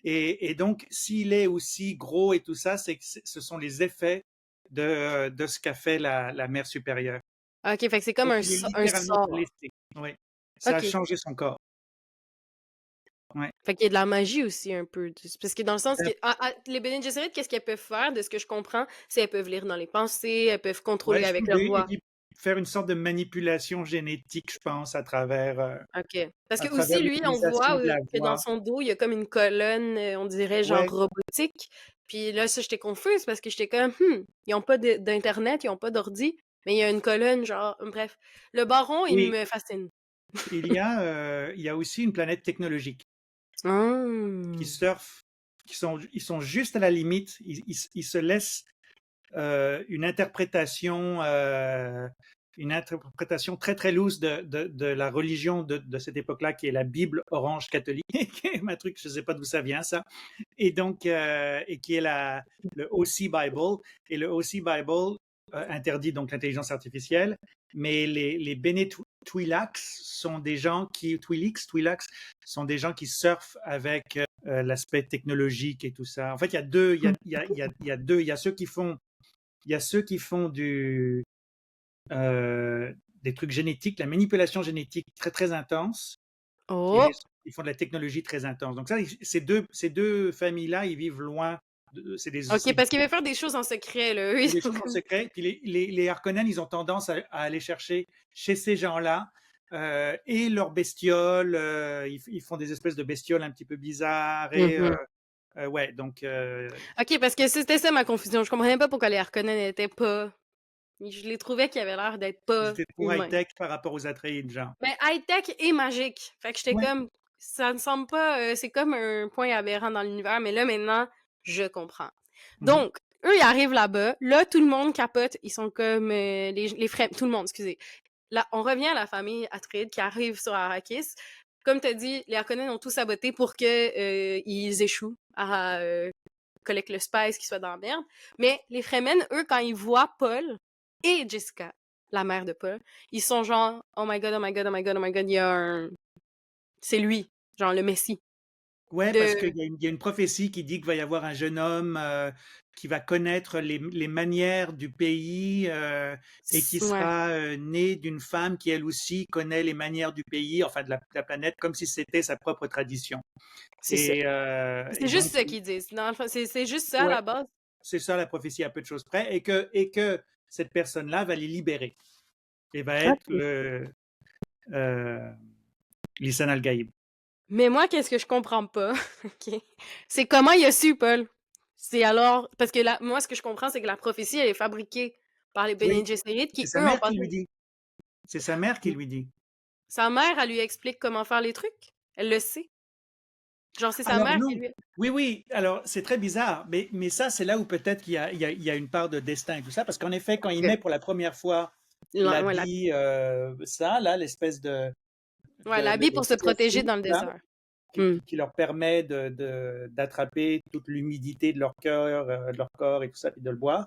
Et donc, s'il est aussi gros et tout ça, c'est que ce sont les effets de ce qu'a fait la mère supérieure. Ok, fait que c'est comme Donc, il est un littéralement sort. blessé. Ouais. Ça a Ok. changé son corps. Ouais. Fait qu'il y a de la magie aussi un peu. Parce que dans le sens que les Bene Gesserit, qu'est-ce qu'elles peuvent faire, de ce que je comprends, c'est elles peuvent lire dans les pensées, elles peuvent contrôler Ouais, avec leur souder et voix. puis faire une sorte de manipulation génétique, je pense, OK. Parce à que travers aussi, lui, on l'utilisation voit de la que dans voix. son dos, il y a comme une colonne, on dirait genre Ouais, robotique. Puis là, ça, j'étais confuse parce que j'étais comme, ils ont pas d'internet, ils ont pas d'ordi, mais il y a une colonne, genre, bref. Le baron, il oui, me fascine. il y a aussi une planète technologique qui Hum. surfe, ils sont juste à la limite, ils se laissent une une interprétation très très loose de la religion de cette époque-là, qui est la Bible orange catholique, qui est un truc, je ne sais pas d'où ça vient ça, et donc et qui est le OC Bible, et le OC Bible interdit donc l'intelligence artificielle, mais les Bene Twi'leks sont des gens Twi'leks sont des gens qui surfent avec l'aspect technologique et tout ça. En fait, il y a deux, il y a ceux qui font, du des trucs génétiques, la manipulation génétique très très intense, et Oh! ils font de la technologie très intense. Donc ça, ces deux familles-là, ils vivent loin. OK, parce qu'il veut faire des choses en secret, là. Eux, ils C'est des sont choses en comme... secret. Puis les Harkonnen, ils ont tendance à aller chercher chez ces gens-là et leurs bestioles. Ils font des espèces de bestioles un petit peu bizarres. Et Mhm. ouais, donc OK, parce que c'était ça ma confusion. Je comprenais pas pourquoi les Harkonnen n'étaient pas... Je les trouvais qu'ils avaient l'air d'être ils pas étaient trop humains. high-tech par rapport aux Atreides, genre. Ben, high-tech et magique. Fait que j'étais Ouais. comme, ça ne semble pas, c'est comme un point aberrant dans l'univers, mais là, maintenant, je comprends. Mhm. Donc, eux, ils arrivent là-bas. Là, tout le monde capote. Ils sont comme, les frères, tout le monde, excusez. Là, on revient à la famille Atreides qui arrive sur Arrakis. Comme t'as dit, les Harkonnen ont tout saboté pour que, ils échouent à, collecter le spice qui soit dans la merde. Mais les Fremen, eux, quand ils voient Paul, et Jessica, la mère de Paul, ils sont genre « Oh my God, oh my God, oh my God, oh my God, il y a un... C'est lui, genre le Messie. » Ouais, parce De... qu'il y a une prophétie qui dit qu'il va y avoir un jeune homme qui va connaître les manières du pays et qui Ouais, sera né d'une femme qui elle aussi connaît les manières du pays, enfin de la planète, comme si c'était sa propre tradition. c'est ça. Et C'est juste donc, ça qu'ils disent. Dans le fond, c'est juste ça à ouais, la base. c'est ça la prophétie à peu de choses près, et que cette personne-là va les libérer et va être Ok. euh, Lisan Al-Gaïb. Mais moi, qu'est-ce que je comprends pas, ok, c'est comment il a su, Paul. C'est alors... Parce que là, moi, ce que je comprends, c'est que la prophétie, elle est fabriquée par les Bene Oui, Gesserit c'est qui, sa eux, ont mère qui passé... lui dit. C'est sa mère qui lui dit. Sa mère, elle lui explique comment faire les trucs. Elle le sait. Genre, c'est sa Alors mère qui non, lui... oui, oui, alors c'est très bizarre, mais ça c'est là où peut-être il y a une part de destin et tout ça, parce qu'en effet, quand il met pour la première fois Ouais, l'habit, ça, là, l'espèce ouais, l'habit de pour se protéger sursis, dans le là, désert. Hmm. qui leur permet d'attraper toute l'humidité de leur cœur, de leur corps et tout ça, puis de le boire.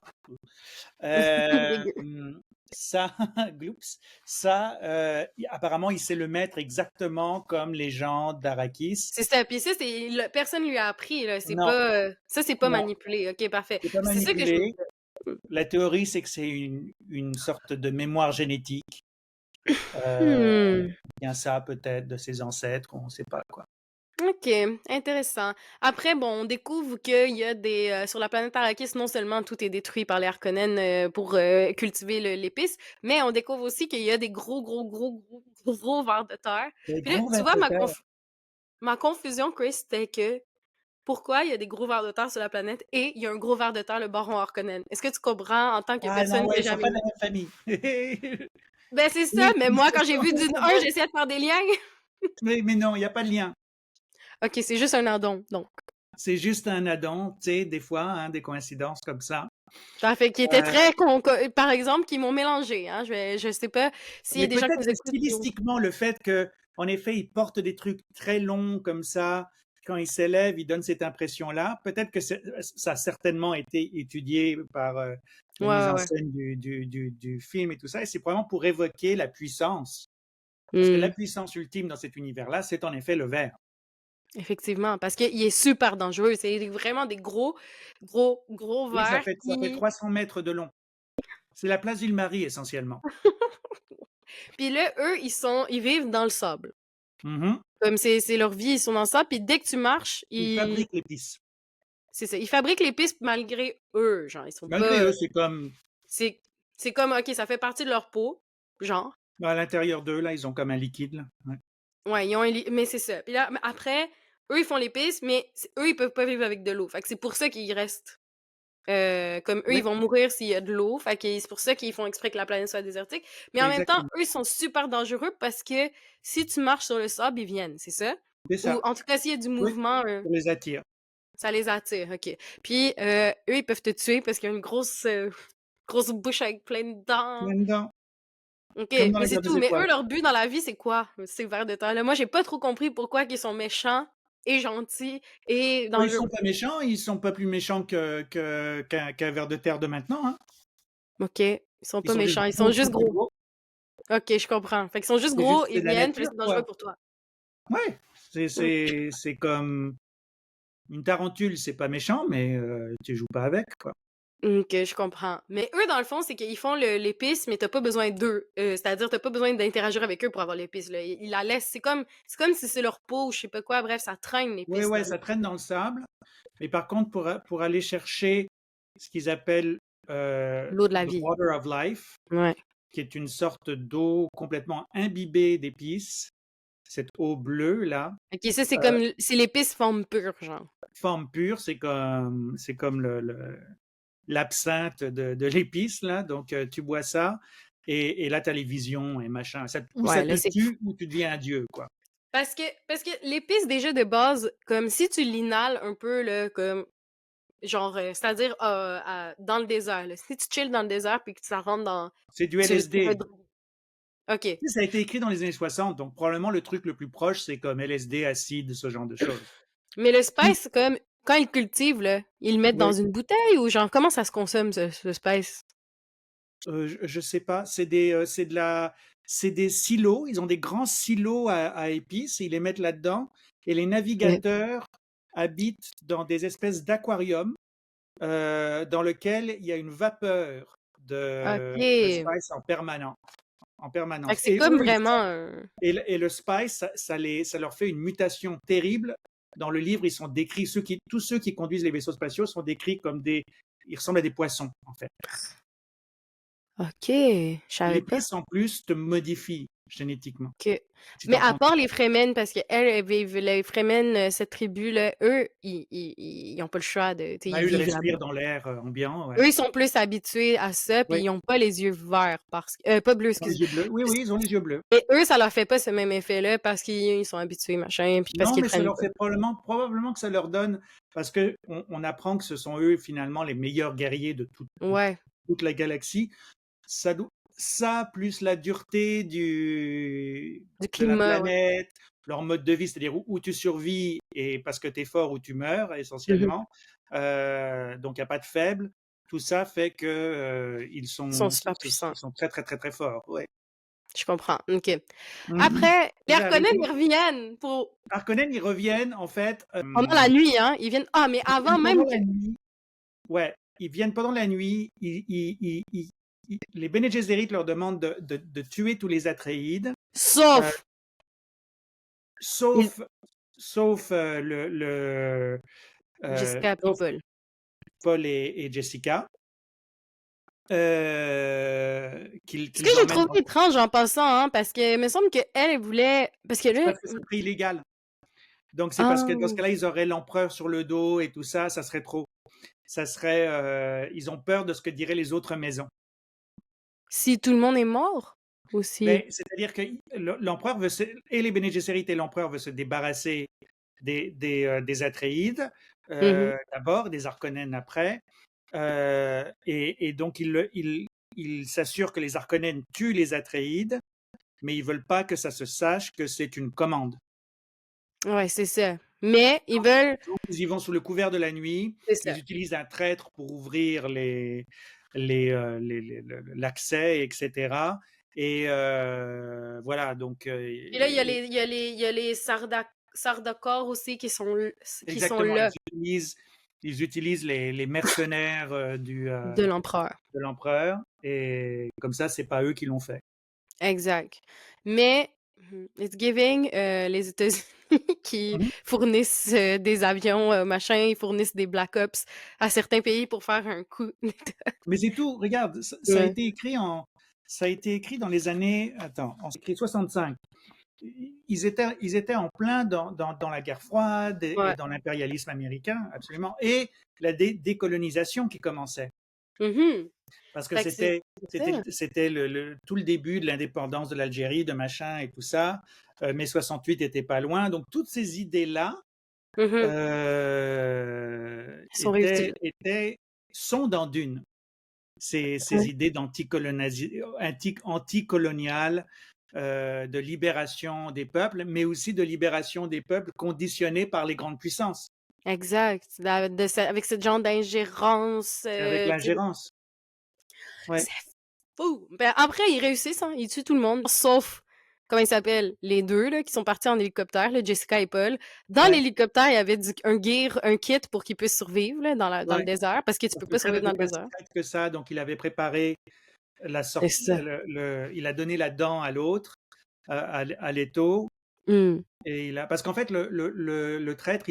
Euh, Dégueu. Ça, gloops, ça, apparemment, il sait le mettre exactement comme les gens d'Arakis. C'est ça. Puis ça, personne lui a appris, là. C'est Non, pas... Ça, c'est pas non, manipulé. OK, parfait. c'est pas C'est ça que je me manipulé. disais. La théorie, c'est que c'est une sorte de mémoire génétique. Hmm. Bien ça, peut-être, de ses ancêtres, on ne sait pas quoi. OK, intéressant. Après, bon, on découvre qu'il y a des... sur la planète Arrakis, non seulement tout est détruit par les Harkonnen pour cultiver l'épice, mais on découvre aussi qu'il y a des gros vers de terre. Des Puis là, gros tu vers vois, de terre. ma confusion, Chris, c'était que pourquoi il y a des gros vers de terre sur la planète et il y a un gros ver de terre, le baron Harkonnen? Est-ce que tu comprends en tant que Ah non, personne qui ouais, a ils sont jamais pas de lu? la même famille. Ben, c'est ça, Oui, mais ils moi, quand j'ai sont vu pas Dune de 1, bord. j'essayais de faire des liens. Mais non, il n'y a pas de lien. OK, c'est juste un addon, donc. C'est juste un addon, tu sais, des fois, hein, des coïncidences comme ça. Ça fait qu'ils étaient Euh, très, par exemple, qui m'ont mélangé, hein. Je sais pas s'il y a mais des gens qui peut-être nous que écoutent qui ont... stylistiquement, le fait que, en effet, ils portent des trucs très longs comme ça, quand ils s'élèvent, ils donnent cette impression-là. Peut-être que ça a certainement été étudié par Ouais, la mise en ouais, scène du film et tout ça, et c'est probablement pour évoquer la puissance. Parce que la ouais. puissance ultime dans cet univers-là, c'est en effet le verre. Effectivement, parce qu'il est super dangereux. C'est vraiment des gros Oui, vers ça fait qui... 300 mètres de long. C'est la place Ville-Marie, essentiellement. Puis là, eux, ils vivent dans le sable. Mhm. Comme c'est leur vie, ils sont dans le sable. Puis dès que tu marches, Ils fabriquent l'épice. c'est ça. Ils fabriquent les pistes malgré eux. Genre, ils sont Malgré pas. eux, c'est comme C'est, c'est comme, OK, ça fait partie de leur peau. Genre. à l'intérieur d'eux, là, ils ont comme un liquide. Là. Ouais. Ouais, ils ont mais c'est ça. Puis là, mais après, eux, ils font les pistes, mais eux, ils peuvent pas vivre avec de l'eau. Fait que c'est pour ça qu'ils restent. Comme eux, ils Oui, vont mourir s'il y a de l'eau. Fait que c'est pour ça qu'ils font exprès que la planète soit désertique. Mais en même temps, exactement. eux, ils sont super dangereux parce que si tu marches sur le sable, ils viennent, c'est ça? C'est Ou ça. en tout cas, s'il y a du Oui, mouvement, ça les attire. ça les attire, OK. Puis eux, ils peuvent te tuer parce qu'ils ont une grosse bouche avec plein de dents. Plein dedans, OK, comme dans mais la c'est guerre tout. des Mais eux, étoiles. leur but dans la vie, c'est quoi, ces vers de terre-là? Moi, j'ai pas trop compris pourquoi ils sont méchants et gentils et Ils dangereux. sont pas méchants, ils sont pas plus méchants qu'un ver de terre de maintenant. Hein. OK, ils sont Ils pas sont juste méchants, ils sont beaucoup juste plus gros. gros. OK, je comprends. Fait qu'ils sont juste gros, C'est ils de la viennent, puis là, nature, c'est dangereux quoi. pour toi. Ouais, OK. c'est comme une tarentule, c'est pas méchant, mais tu joues pas avec, quoi. OK, je comprends. Mais eux, dans le fond, c'est qu'ils font l'épice, mais t'as pas besoin d'eux. C'est-à-dire, t'as pas besoin d'interagir avec eux pour avoir l'épice, là. Ils la laissent. C'est comme si c'est leur peau ou je sais pas quoi. Bref, ça traîne Ouais, l'épice ouais, dans ça l'eau. traîne dans le sable. Mais par contre, pour aller chercher ce qu'ils appellent L'eau de la the vie. water of life, Ouais. qui est une sorte d'eau complètement imbibée d'épices, cette eau bleue là, OK, ça, c'est euh, comme... C'est l'épice forme pure, genre. forme pure, c'est comme l'absinthe de l'épice là. Donc tu bois ça et là tu as les visions et machin. Ou ça Ouais, te là, c'est... tue ou tu deviens un dieu quoi. Parce que l'épice, déjà, de base, comme si tu l'inhales un peu, là, comme... Genre, c'est-à-dire dans le désert, là. Si tu chilles dans le désert puis que ça rentre dans... C'est du Tu veux... LSD. OK. Ça a été écrit dans les années 60, donc probablement le truc le plus proche, c'est comme LSD, acide, ce genre de choses. Mais le Puis, spice, c'est comme, quand ils le cultivent, là, ils le mettent dans oui, une bouteille ou genre, comment ça se consomme, ce spice? Je sais pas, c'est des silos, ils ont des grands silos à épices, et ils les mettent là-dedans et les OK. navigateurs habitent dans des espèces d'aquariums, dans lequel il y a une vapeur de OK. spice en Fait permanence que c'est et comme eux, ils vraiment sont un et le spice, ça leur fait une mutation terrible. Dans le livre, ils sont décrits, tous ceux qui conduisent les vaisseaux spatiaux sont décrits comme ils ressemblent à des poissons, en fait. OK, je savais pas. L'épice, en plus, te modifie génétiquement, OK. si Mais t'en à prends part trop. les Fremen, parce qu'elles, elles vivent les Fremen, cette tribu-là, eux, ils ont pas le choix de tu sais, Bah, ils eux, ils vivent là-bas. respirent dans l'air ambiant, ouais. Eux, ils sont plus habitués à ça, puis Oui, ils ont pas les yeux verts parce que pas bleus, ils ont les excuse. yeux bleus. Oui, oui, ils ont les yeux bleus. Et eux, ça leur fait pas ce même effet-là parce qu'ils sont habitués, machin, puis parce Non, qu'ils le mais ça prennent leur pas. fait probablement que ça leur donne, parce que on apprend que ce sont eux, finalement, les meilleurs guerriers de Ouais, toute la galaxie. Ça, plus la dureté du de la climat, ouais. planète, leur mode de vie, c'est-à-dire où tu survis et parce que tu es fort ou tu meurs, Mmh. essentiellement. Donc, il n'y a pas de faible. Tout ça fait que Ils sont super puissants. ils sont très, très, très, très forts. Ouais. Je comprends, OK. Mhm. Après, les Déjà Harkonnen, arrivé. ils reviennent pour Harkonnen, ils reviennent, en fait, pendant la nuit, hein, ils viennent mais ils avant viennent pendant même que la nuit. Ouais, ils viennent pendant la nuit. Les Bene Gesserit leur demandent de tuer tous les Atréides, euh, sauf ils sauf, sauf Jessica puis sauf Paul. Paul et Jessica, Ce que qu'ils j'ai emmènent trouvé étrange en passant, hein, parce que me semble qu'elle, elle voulait parce que c'est là parce que ça serait illégal. Donc c'est parce que dans ce ah! cas-là, ils auraient l'empereur sur le dos et tout ça, ça serait trop. Ils ont peur de ce que diraient les autres maisons. Si tout le monde est mort? Aussi. Ben, c'est-à-dire que l'empereur et les Bene Gesserit et l'empereur veut se débarrasser des Atréides, Mmh. d'abord, des Harkonnen après, et donc il s'assure que les Harkonnen tuent les Atréides, mais ils veulent pas que ça se sache que c'est une commande. Ouais, c'est ça. Mais ils veulent Donc, ils y vont sous le couvert de la nuit, c'est ils ça. utilisent un traître pour ouvrir l'accès, etc. Et voilà, donc Puis là, il y a les Sardaukar aussi qui sont exactement, là, ils utilisent les mercenaires de l'empereur. de l'empereur, et comme ça, c'est pas eux qui l'ont fait. Exact. Mais it's giving, les États-Unis qui Mhm. fournissent, des avions, machin, ils fournissent des Black Ops à certains pays pour faire un coup Mais c'est tout, regarde, ouais, ça a été écrit dans les années, attends, on s'écrit 65. Ils étaient en plein dans la guerre froide et ouais. dans l'impérialisme américain, absolument, et la décolonisation qui commençait. Mmh. Parce que Fait que c'est ça. c'était tout le début de l'indépendance de l'Algérie, de machin et tout ça. Mai 68 était pas loin. Donc, toutes ces idées-là Mmh. Ils sont réutilisés. sont dans Dune. Ces Ouais. idées anticoloniales, de libération des peuples, mais aussi de libération des peuples conditionnés par les grandes puissances, Exact. Avec ce genre d'ingérence, avec tu sais, l'ingérence. Ouais, c'est fou! Ben, après, ils réussissent, hein, ils tuent tout le monde, sauf, comment ils s'appellent? Les 2 là, qui sont partis en hélicoptère, là, Jessica et Paul. Dans ouais, l'hélicoptère, il y avait un kit pour qu'ils puissent survivre, là, dans le ouais. désert, parce que tu Parce peux que le pas traître survivre dans n'était le pas si désert. traître que ça, donc il avait préparé la C'est sortie, ça. il a donné la dent à l'autre, à l'étau, Mmh. et parce qu'en fait, le traître,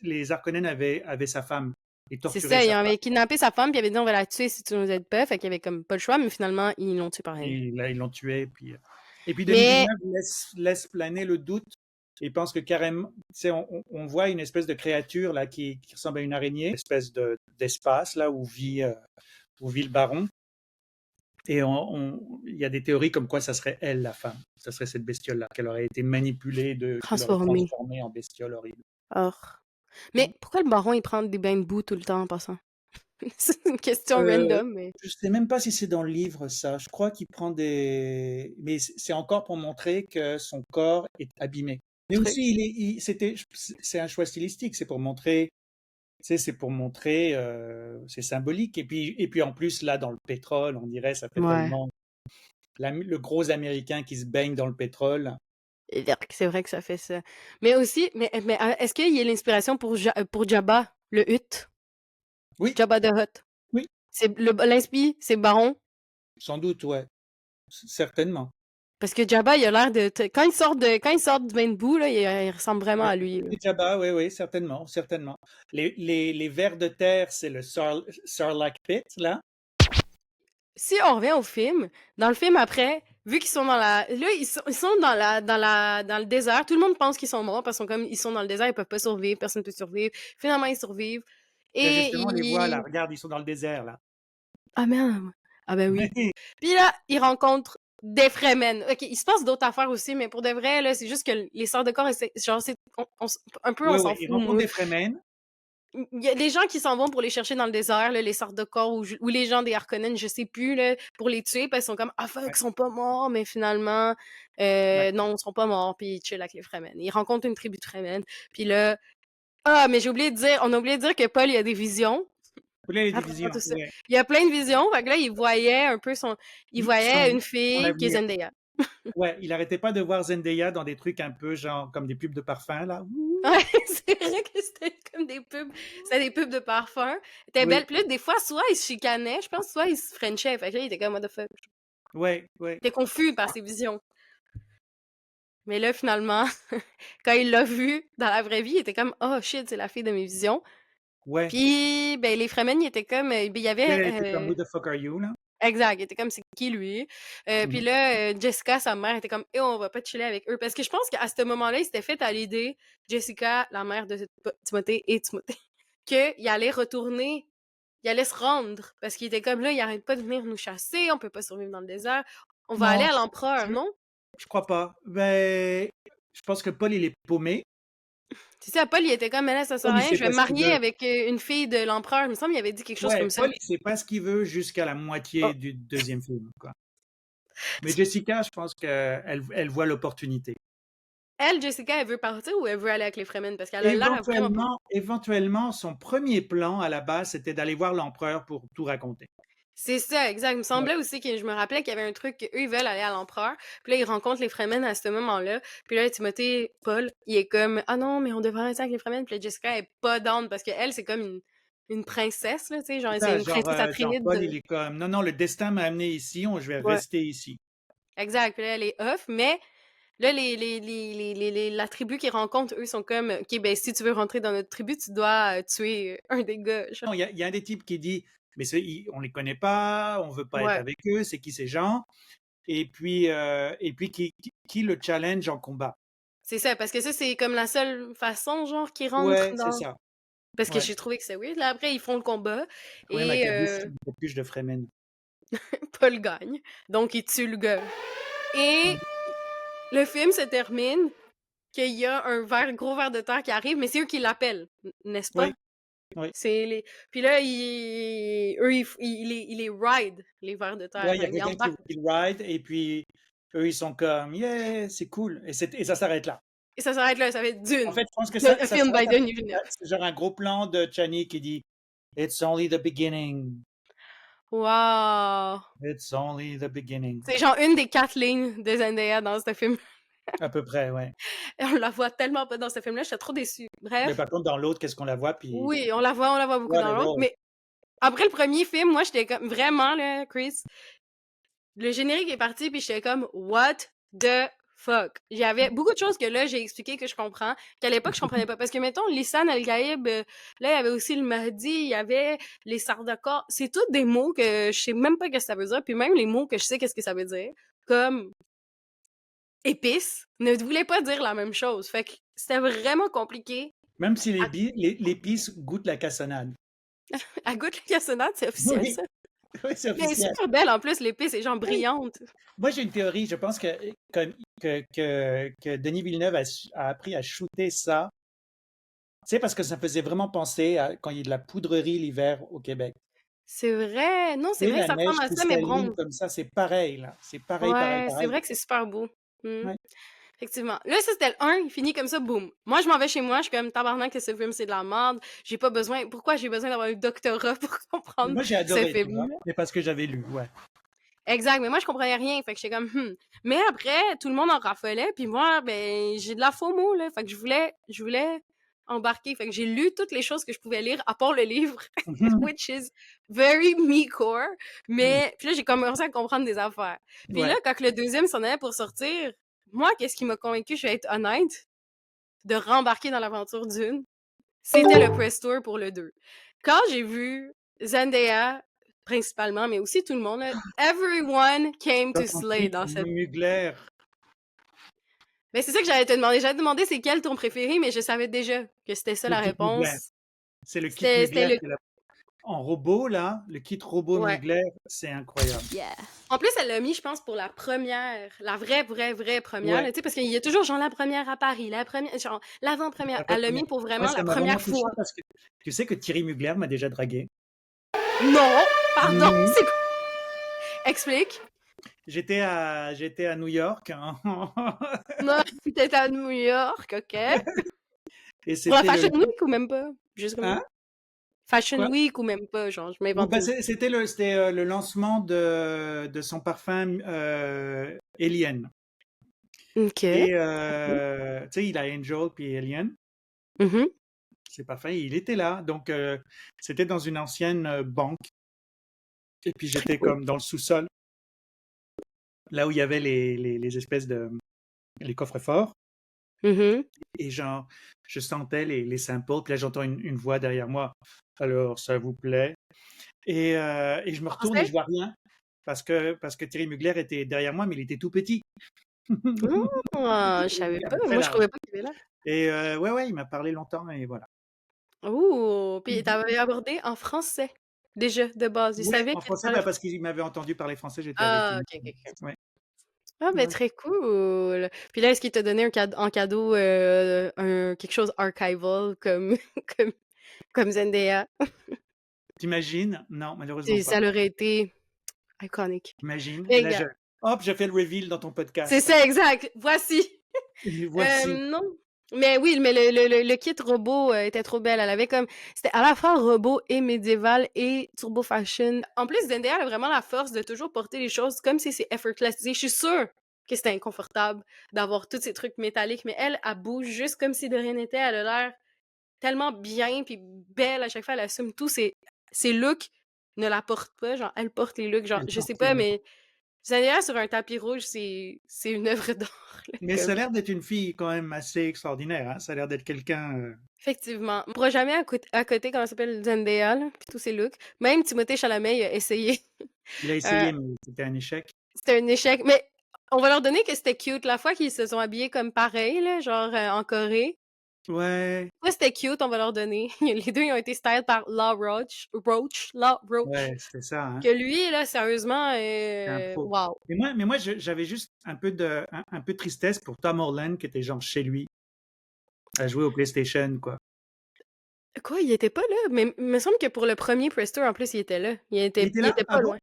les Harkonnen avaient sa femme, il C'est torturait ça, il sa femme, avait kidnappé sa femme, puis il avait dit: «On va la tuer si tu nous aides pas», fait qu'il y avait comme pas le choix, mais finalement, ils l'ont tué pareil. et là, ils l'ont tué, et puis Denis Mais Villeneuve laisse planer le doute. Il pense que carrément, tu sais, on voit une espèce de créature là qui ressemble à une araignée, une espèce d'espace là où vit le baron. Et il y a des théories comme quoi ça serait elle, la femme. Ça serait cette bestiole-là, qu'elle aurait été manipulée, qu'il l'aurait transformé. transformée en bestiole horrible. Or. Mm. Mais pourquoi le baron, il prend des bains de boue tout le temps en passant? C'est une question Euh, random, mais je sais même pas si c'est dans le livre ça. Je crois qu'il prend des, mais c'est encore pour montrer que son corps est abîmé. Mais truc. aussi, c'est un choix stylistique. C'est pour montrer sais, c'est pour montrer, c'est symbolique. Et puis en plus, là, dans le pétrole, on dirait, ça fait Ouais. tellement le gros Américain qui se baigne dans le pétrole. Et c'est vrai que ça fait ça. Mais aussi, est-ce qu'il y a l'inspiration pour Jabba, le Hutt? Oui, Jabba the Hutt. oui, C'est l'inspi, c'est Baron. sans doute, ouais, certainement. Parce que Jabba, il a l'air de. Quand il sort du bain de boue, là, il ressemble vraiment à lui, là. Les Jabba, oui, oui, certainement, certainement. Les vers de terre, c'est le Sarlacc pit, là. Si on revient au film, dans le film après, vu qu'ils sont dans la. Là, ils sont dans le désert. Tout le monde pense qu'ils sont morts parce qu'ils sont comme ils sont dans le désert, ils peuvent pas survivre, personne ne peut survivre. Finalement, ils survivent. Et Et justement, on les voit, là, regarde, ils sont dans le désert, là. Ah merde! Ah ben oui. Puis là, ils rencontrent des Fremen. OK, il se passe d'autres affaires aussi, mais pour de vrai, là, c'est juste que les sorts de corps, genre, un peu, on Oui, s'en oui, fout, ils rencontrent moi. des Fremen. Il y a des gens qui s'en vont pour les chercher dans le désert, là, les sortes de corps, ou les gens des Harkonnen, je sais plus, là, pour les tuer, parce qu'ils sont comme, ah fuck, Ouais, ils sont pas morts, mais finalement, ouais. non, ils sont pas morts, puis ils chill avec les Fremen. Ils rencontrent une tribu de Fremen, puis là, ah, mais on a oublié de dire que Paul, il a des visions. Vous voulez les À propos de divisions, tout ça. ouais. Il y a plein de visions, fait que là, il voyait un peu il voyait une Son fille qui est avenir. Zendaya. Ouais, il arrêtait pas de voir Zendaya dans des trucs un peu genre comme des pubs de parfum, là. Ouh. Ouais, c'est vrai que c'était comme des pubs. C'était des pubs de parfum. Elle était Oui, belle. Puis là, des fois, soit il se chicanait, je pense, soit il se frenchait. Fait que là, il était comme, what the fuck. ouais, ouais, Il était confus par ses visions. Mais là, finalement, quand il l'a vue dans la vraie vie, il était comme, oh shit, c'est la fille de mes visions. ouais. Puis, ben, les Fremen, ils étaient comme, ben, il y avait, Elle était comme Who the fuck are you, là? exact, il était comme, c'est qui lui? Puis Mhm. là, Jessica, sa mère, était comme, on va pas chiller avec eux. Parce que je pense qu'à ce moment-là, il s'était fait à l'idée, Jessica, la mère de Timothée et Timothée, qu'il allait retourner, il allait se rendre. Parce qu'il était comme là, il arrête pas de venir nous chasser, on peut pas survivre dans le désert. On va aller Non, à l'empereur, je, non? je crois pas. Ben, je pense que Paul, il est paumé. C'est ça, Paul, il était comme, mais là, ça sert Paul, à il rien, sait je vais pas me ce qu'il marier veut. avec une fille de l'empereur. Il me semble qu'il avait dit quelque chose Ouais, comme ça. Paul, il sait pas ce qu'il veut jusqu'à la moitié Oh. du deuxième film, quoi. Mais Jessica, je pense elle voit l'opportunité. Elle, Jessica, elle veut partir ou elle veut aller avec les Fremen? Parce qu'elle a l'air vraiment pas. Éventuellement, son premier plan à la base, c'était d'aller voir l'empereur pour tout raconter. C'est ça, exact. Il me Ouais. semblait aussi que je me rappelais qu'il y avait un truc qu'eux, ils veulent aller à l'empereur. Puis là, ils rencontrent les Fremen à ce moment-là. Puis là, Timothée, Paul, il est comme, ah non, mais on devrait rester avec les Fremen. Puis là, Jessica est pas down parce qu'elle, c'est comme une princesse, là, tu sais, genre, C'est c'est ça, une princesse genre Atride. Paul, il est comme, non, non, le destin m'a amené ici, je vais Ouais. rester ici. Exact. Puis là, elle est off, mais là, la tribu qu'ils rencontrent, eux, sont comme, OK, ben, si tu veux rentrer dans notre tribu, tu dois tuer un des gars. Genre. Non, il y a un des types qui dit, mais on les connaît pas, on veut pas être Ouais. avec eux, c'est qui ces gens? Et puis qui le challenge en combat? C'est ça, parce que ça, c'est comme la seule façon, genre, qu'ils rentrent Ouais, c'est dans. ça. Parce que Ouais. j'ai trouvé que c'est weird. Là, après, ils font le combat Ouais, mais et une capuche de Fremen. Paul gagne. Donc, il tue le gars. Et le film se termine qu'il y a un gros ver de terre qui arrive, mais c'est eux qui l'appellent, n'est-ce pas? Oui, oui. Puis là, eux, ils les ride, les vers de terre. Ouais, il y a Ils quelqu'un qui, embarquent. qui le ride, et puis eux, ils sont comme, yeah, c'est cool. Et ça s'arrête là. Et ça s'arrête là, ça fait En Dune. fait, je pense que Un ça film by s'arrête Denis Villeneuve. c'est genre un gros plan de Chani qui dit, It's only the beginning. Wow! It's only the beginning. C'est genre une des 4 lignes de Zendaya dans ce film. À peu près, ouais. Et on la voit tellement pas dans ce film-là, j'étais trop déçue. Mais Bref. par contre, dans l'autre, qu'est-ce qu'on la voit? Puis, Oui, on la voit beaucoup what a dans l'autre, role. mais après le premier film, moi, j'étais comme, vraiment, là, Chris, le générique est parti, puis j'étais comme, what the fuck? J'avais beaucoup de choses que là, j'ai expliqué que je comprends, qu'à l'époque, je comprenais pas. Parce que, mettons, Lisan Al-Gaïb, là, il y avait aussi le Mahdi, il y avait les Sardacors. C'est tous des mots que je sais même pas ce que ça veut dire, puis même les mots que je sais qu'est-ce que ça veut dire, comme épice, ne voulaient pas dire la même chose. Fait que c'était vraiment compliqué. Même si l'épice goûte la cassonade. À goûte la cassonade, c'est officiel, Oui, ça. oui, c'est Mais elle est officiel. super belle, en plus, l'épice est genre Oui. brillante. Moi, j'ai une théorie. Je pense que Denis Villeneuve a appris à shooter ça. Tu sais, parce que ça faisait vraiment penser à quand il y a de la poudrerie l'hiver au Québec. C'est vrai. Non, c'est Tu sais, vrai que la ça neige ressemble à ça, mais cristalline bronze. comme ça, c'est pareil, là. C'est pareil, pareil, Ouais, c'est pareil. vrai que c'est super beau. Ouais. Effectivement. Là, ça, c'était le 1, il finit comme ça, boum. Moi, je m'en vais chez moi, je suis comme tabarnak que ce film, c'est de la merde. J'ai pas besoin. Pourquoi j'ai besoin d'avoir un doctorat pour comprendre Moi, j'ai ce adoré, tu vois. film-là? C'est parce que j'avais lu, ouais. Exact, mais moi, je comprenais rien. Fait que j'étais comme, Mais après, tout le monde en raffolait, puis moi, ben, j'ai de la FOMO, là. Fait que je voulais embarquer. Fait que j'ai lu toutes les choses que je pouvais lire, à part le livre, which is very me-core. Mais, puis là, j'ai commencé à comprendre des affaires. Puis là, Ouais. quand le deuxième s'en allait pour sortir, moi, qu'est-ce qui m'a convaincu, je vais être honnête, de rembarquer dans l'aventure d'une, c'était le press tour pour le 2. Quand j'ai vu Zendaya, principalement, mais aussi tout le monde, là, everyone came T'as to slay compris, dans cette... Mugler. Mais c'est ça que j'allais te demander. J'allais te demander c'est quel ton préféré, mais je savais déjà que c'était ça Le la kit Mugler. réponse. C'est le kit C'était Mugler. le... En robot, là, le kit robot Ouais. Mugler, c'est incroyable. Yeah. En plus, elle l'a mis, je pense, pour la première, la vraie première, Ouais. là, tu sais, parce qu'il y a toujours genre la première à Paris, la première, genre l'avant-première. Elle l'a mis pour Ouais, vraiment ça la m'a vraiment première touché fois. parce que tu sais que Thierry Mugler m'a déjà dragué. Non! Pardon! Mhm. C'est quoi? Explique. J'étais à New York, hein. Non, t'étais à New York, OK. Et Pour la c'était Fashion Week ou même pas? Juste comme... Hein? Fashion Quoi? Week ou même pas, genre, je Ou m'invente bah, tout. c'était le lancement de son parfum Alien. OK. Et tu sais, il a Angel puis Alien. Mhm. C'est parfait, il était là. Donc, c'était dans une ancienne banque. Et puis, j'étais comme dans le sous-sol, là où il y avait les espèces les coffres-forts. Mhm. Et genre, je sentais les samples. Puis là, j'entends une voix derrière moi. Alors, ça vous plaît? Et je me retourne et Français? je vois rien. Parce que Thierry Mugler était derrière moi, mais il était tout petit. Ah, je savais Il pas. avait très Moi, je large. trouvais pas qu'il avait l'air. Et ouais, il m'a parlé longtemps et voilà. Ouh! Puis t'avais abordé en français, déjà, de base. Il Ouais, savait en que tu français, parlais bah, français. parce qu'il m'avait entendu parler français, j'étais avec Ah, lui. OK, OK, OK. Ouais, Ah, ben ouais. très cool. Puis là, est-ce qu'il t'a donné en cadeau quelque chose archival comme, comme, comme Zendaya? T'imagines? Non, malheureusement pas. Ça l'aurait été iconique. Imagine. Et Les là, gars, hop, je fais le reveal dans ton c'est podcast. ça, exact. Voici. Et voici. Non. Mais oui, mais le kit robot était trop belle. Elle avait comme... C'était à la fois robot et médiéval et turbo fashion. En plus, Zendaya a vraiment la force de toujours porter les choses comme si c'est effortless. Je suis sûre que c'était inconfortable d'avoir tous ces trucs métalliques, mais elle bouge juste comme si de rien n'était. Elle a l'air tellement bien puis belle à chaque fois. Elle assume tous ses looks ne la portent pas. Genre, elle porte les looks. Genre, Elle je sais porte pas, les- mais Zendaya sur un tapis rouge, c'est une œuvre d'art, là, Mais ça comme... a l'air d'être une fille quand même assez extraordinaire, hein. Ça a l'air d'être quelqu'un. Effectivement. On pourra jamais à côté, comment ça s'appelle, Zendaya, là, puis tous ses looks. Même Timothée Chalamet, il a essayé. Il a Euh, essayé, mais c'était un échec. C'était un échec. Mais on va leur donner que c'était cute. La fois qu'ils se sont habillés comme pareil, là, genre en Corée. Ouais, Ouais, c'était cute, on va leur donner. Les deux, ils ont été styled par Law Roach. ouais, c'était ça, hein. Que lui, là, sérieusement, C'est un pro. wow. Mais moi, j'avais juste un peu de tristesse pour Tom Holland qui était genre chez lui à jouer au PlayStation, quoi. Quoi, il était pas là? Mais il me semble que pour le premier Press Tour, en plus, il était là. Il était Il là? était Ah pas bon? loin.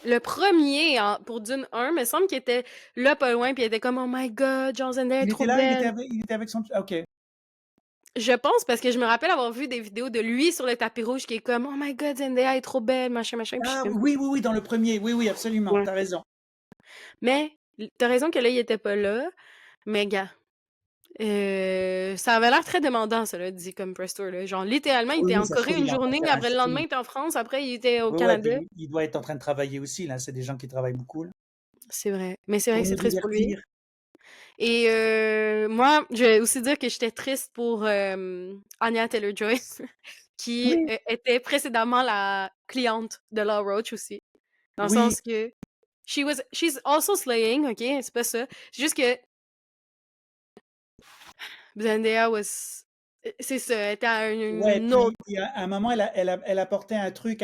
Le premier, pour Dune 1, me semble qu'il était là pas loin, puis il était comme « Oh my God, John Zendaya est Il trop était là, belle! » il était avec son. Ok. Je pense, parce que je me rappelle avoir vu des vidéos de lui sur le tapis rouge qui est comme « Oh my God, Zendaya est trop belle, machin, machin. » Puis je suis Ah comme oui, oui, oui, dans le premier. Oui, oui, « absolument. Ouais. T'as raison. » Mais, t'as raison que là, il était pas là. Mais gars, ça avait l'air très demandant, cela dit, comme press tour, là. Genre, littéralement, il Oui, était oui, en ça se Corée trouve, une il est en train de journée, faire un après le lendemain, ski. il était en France, après, il était au Ouais, ouais, Canada. puis il doit être en train de travailler aussi, là. C'est des gens qui travaillent beaucoup, là. C'est vrai. Mais c'est vrai Pour que c'est nous triste pour lui. divertir. Et moi, je vais aussi dire que j'étais triste pour Anya Taylor-Joy, qui Oui, était précédemment la cliente de Law Roach aussi. Dans le oui, sens que she's also slaying, OK? C'est pas ça. C'est juste que Zendaya was... C'est ça, elle était à ouais. une autre... Puis à un moment, elle a porté un truc,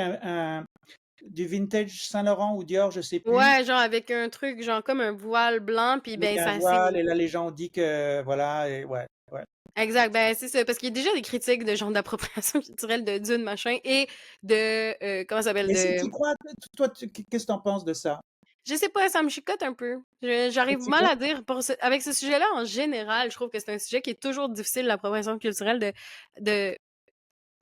du vintage Saint-Laurent ou Dior, je sais plus. Ouais, genre avec un truc, genre comme un voile blanc, puis Avec ben un ça c'est... voile, et là, les gens ont dit que, voilà, et ouais, ouais. Exact, ben c'est ça, parce qu'il y a déjà des critiques de genre d'appropriation culturelle de Dune, machin, et de... comment ça s'appelle? Mais si De... tu crois, toi, qu'est-ce que t'en penses de ça? Je sais pas, ça me chicote un peu. J'arrive mal à dire avec ce sujet-là en général, je trouve que c'est un sujet qui est toujours difficile, l'appropriation culturelle de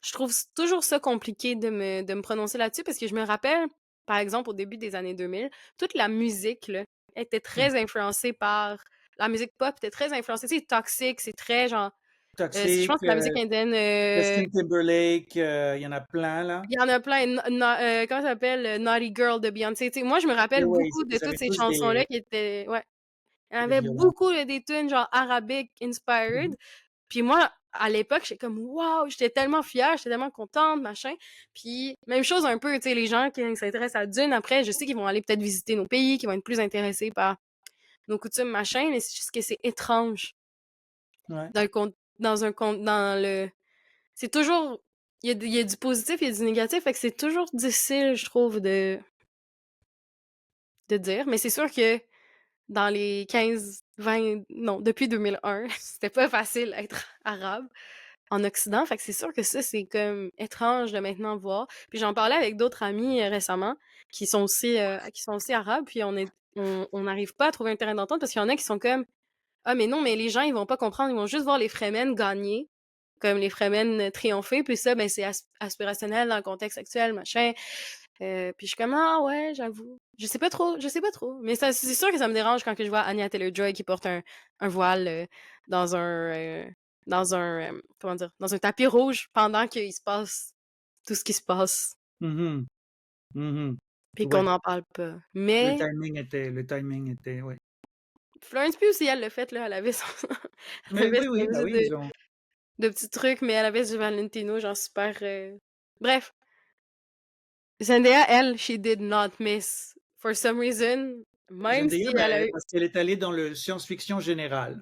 je trouve toujours ça compliqué de me prononcer là-dessus parce que je me rappelle, par exemple, au début des années 2000, toute la musique, là, était très influencée par la musique pop était très influencée. Tu sais, Toxic, c'est très genre je pense Toxic, que la musique indienne Justin Timberlake, il y en a plein là. il y en a plein. Comment ça s'appelle? Naughty Girl de Beyoncé. Tu sais, moi, je me Et rappelle ouais, beaucoup de ils toutes avaient ces tous chansons-là qui étaient. Ouais. Il y en des avait violons. beaucoup des tunes genre arabic inspired. Puis moi, à l'époque, j'étais comme waouh, j'étais tellement fière, j'étais tellement contente, machin. Puis même chose un peu, tu sais, les gens qui s'intéressent à Dune, après, je sais qu'ils vont aller peut-être visiter nos pays, qu'ils vont être plus intéressés par nos coutumes, machin, mais c'est juste que c'est étrange. Ouais. Dans le c'est toujours il y a du positif, il y a du négatif, fait que c'est toujours difficile, je trouve, de dire. Mais c'est sûr que dans les 15, 20, non, depuis 2001, c'était pas facile d'être arabe en Occident. Fait que c'est sûr que ça, c'est comme étrange de maintenant voir. Puis j'en parlais avec d'autres amis récemment qui sont aussi arabes, puis on n'arrive pas à trouver un terrain d'entente parce qu'il y en a qui sont comme ah, mais non, mais les gens, ils vont pas comprendre, ils vont juste voir les Fremen gagner, comme les Fremen triompher, puis ça, ben, c'est aspirationnel dans le contexte actuel, machin. Puis je suis comme, ah ouais, j'avoue. Je sais pas trop. Mais ça, c'est sûr que ça me dérange quand que je vois Anya Taylor-Joy qui porte un voile dans comment dire, dans un tapis rouge pendant qu'il se passe tout ce qui se passe, Mhm, mhm. puis qu'on Ouais, n'en parle pas. Mais le timing était, ouais. Florence Pugh aussi, elle l'a fait, là, elle avait son, elle Mais avait oui, son oui, bah espèce oui, ils ont. de petits trucs, mais elle avait du Valentino, genre super. Bref, Zendaya, elle, she did not miss. For some reason, même Zendaya, si bah, elle a eu. parce qu'elle est allée dans le science-fiction général.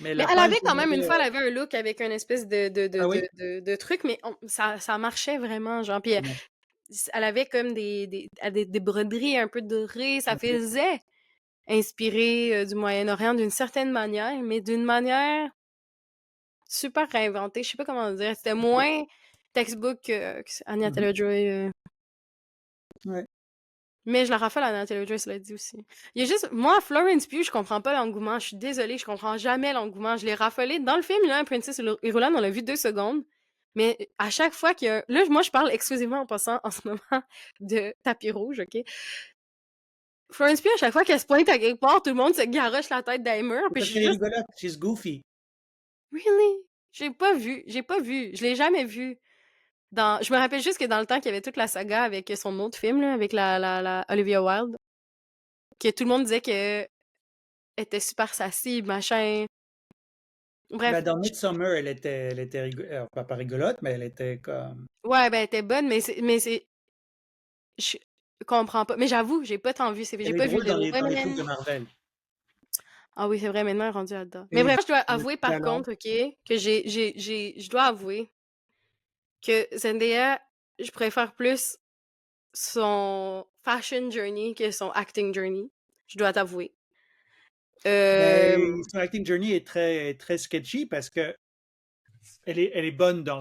Mais elle Mais n'a elle pas avait quand même, joué. une fois, elle avait un look avec une espèce Ah oui? de truc, mais ça marchait vraiment, genre. Puis Ouais, elle avait comme des broderies un peu dorées, ça ok. faisait inspiré du Moyen-Orient d'une certaine manière, mais d'une manière super réinventée. Je sais pas comment dire. C'était moins textbook que Anya Mhm. Taylor-Joy. Ouais. Mais je la rafale à Anya Taylor-Joy, cela dit aussi. Il y a juste, moi, Florence Pugh, je comprends pas l'engouement. Je suis désolée, je comprends jamais l'engouement. Je l'ai raffolé dans le film, là, Princess Irulan, on l'a vu 2 secondes. Mais à chaque fois qu'il y a. Là, moi, je parle exclusivement en passant en ce moment de tapis rouge, OK? Florence Pugh, à chaque fois qu'elle se pointe à quelque part, tout le monde se garoche la tête dans les murs, C'est puis je parce suis qu'elle est juste. rigolote, she's goofy. Really? J'ai pas vu. Je l'ai jamais vu. Je me rappelle juste que dans le temps qu'il y avait toute la saga avec son autre film, là, avec la Olivia Wilde, que tout le monde disait que était super sassy, machin. Bah, Bref, dans Midsommar, pas rigolote, mais elle était comme. ouais, ben, elle était bonne, je comprends pas. Mais j'avoue, j'ai pas tant vu, j'ai Elle est pas vu drôle Little dans les trucs Women. de Marvel. Ah oui, c'est vrai, maintenant, elle est rendue là-dedans. Mais Elle est bref, je dois elle a avouer, du par talent. contre, OK, que je dois avouer que Zendaya, je préfère plus son fashion journey que son acting journey. Je dois t'avouer. Ben, Euh, son acting journey est très, très sketchy parce que elle est bonne dans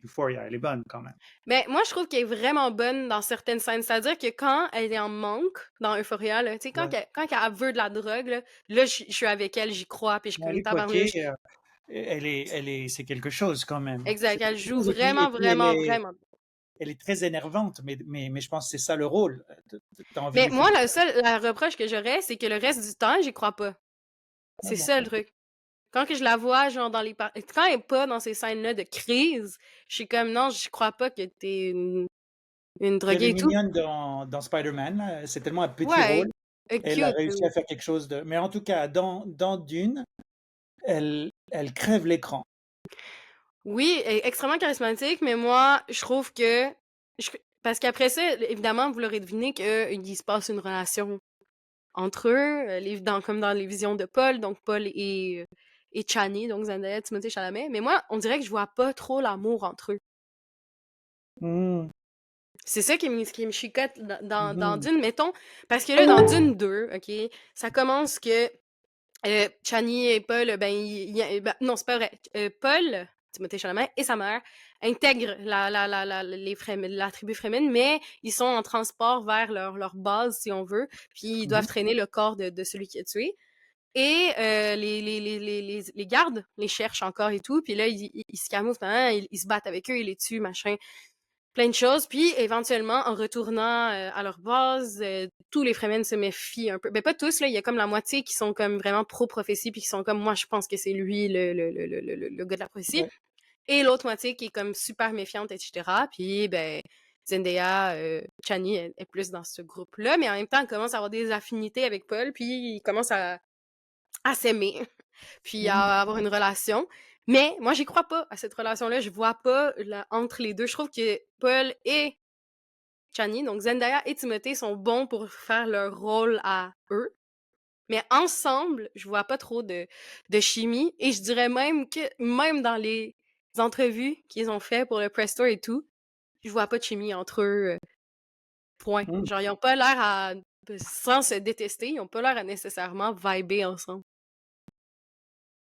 Euphoria. Elle est bonne quand même. Mais moi, je trouve qu'elle est vraiment bonne dans certaines scènes. C'est-à-dire que quand elle est en manque dans Euphoria, là, tu sais, Ouais. quand elle veut de la drogue, là, je suis avec elle, j'y crois, puis je suis comme Harry Poitiers, tabarnouche. c'est quelque chose quand même. C'est Exact, elle quelque joue chose. vraiment, vraiment, vraiment. Elle est très énervante, mais je pense que c'est ça le rôle. T'as envie de Mais lui moi, foutre. la reproche que j'aurais, c'est que le reste du temps, j'y crois pas. Ah C'est bon. ça le truc. Quand que je la vois, genre, quand elle est pas dans ces scènes-là de crise, je suis comme, non, j'y crois pas que t'es une Puis elle est droguée et tout. mignonne dans Spider-Man, là. C'est tellement un petit Ouais, rôle. Elle a cute. réussi à faire quelque chose de. Mais en tout cas, dans Dune, elle crève l'écran. Oui, extrêmément charismatique, mais moi, je trouve que. Parce qu'après ça, évidemment, vous l'aurez deviné qu'il se passe une relation entre eux, comme dans les visions de Paul, donc Paul et Chani, donc Zendaya, Timothée Chalamet. Mais moi, on dirait que je vois pas trop l'amour entre eux. Hmm, C'est ça qui me chicote dans mhm. Dune, mettons. Parce que là, dans Dune 2, OK, ça commence que Chani et Paul, ben, non, c'est pas vrai. Paul, Timothée Chalamet, et sa mère intègrent la tribu Fremen, mais ils sont en transport vers leur base, si on veut, puis ils doivent Mhm. traîner le corps de celui qui a tué. Et les gardes les cherchent encore et tout, puis là, ils se camouflent, hein, ils se battent avec eux, ils les tuent, machin, plein de choses. Puis éventuellement, en retournant à leur base, tous les Fremen se méfient un peu. Ben pas tous, là, il y a comme la moitié qui sont comme vraiment pro-prophétie, puis qui sont comme, moi, je pense que c'est lui le gars de la prophétie. Ouais. Et l'autre moitié qui est comme super méfiante, etc. Puis, ben, Zendaya, Chani est plus dans ce groupe-là, mais en même temps, elle commence à avoir des affinités avec Paul, puis il commence à s'aimer, puis Mhm. à avoir une relation. Mais moi, j'y crois pas à cette relation-là. Je vois pas entre les deux. Je trouve que Paul et Chani, donc Zendaya et Timothée, sont bons pour faire leur rôle à eux. Mais ensemble, je vois pas trop de chimie. Et je dirais même que, même dans les entrevues qu'ils ont fait pour le Press Tour et tout, je vois pas de chimie entre eux. Point. Mhm. Genre, ils ont pas l'air à, sans se détester, ils ont pas l'air à nécessairement vibrer ensemble.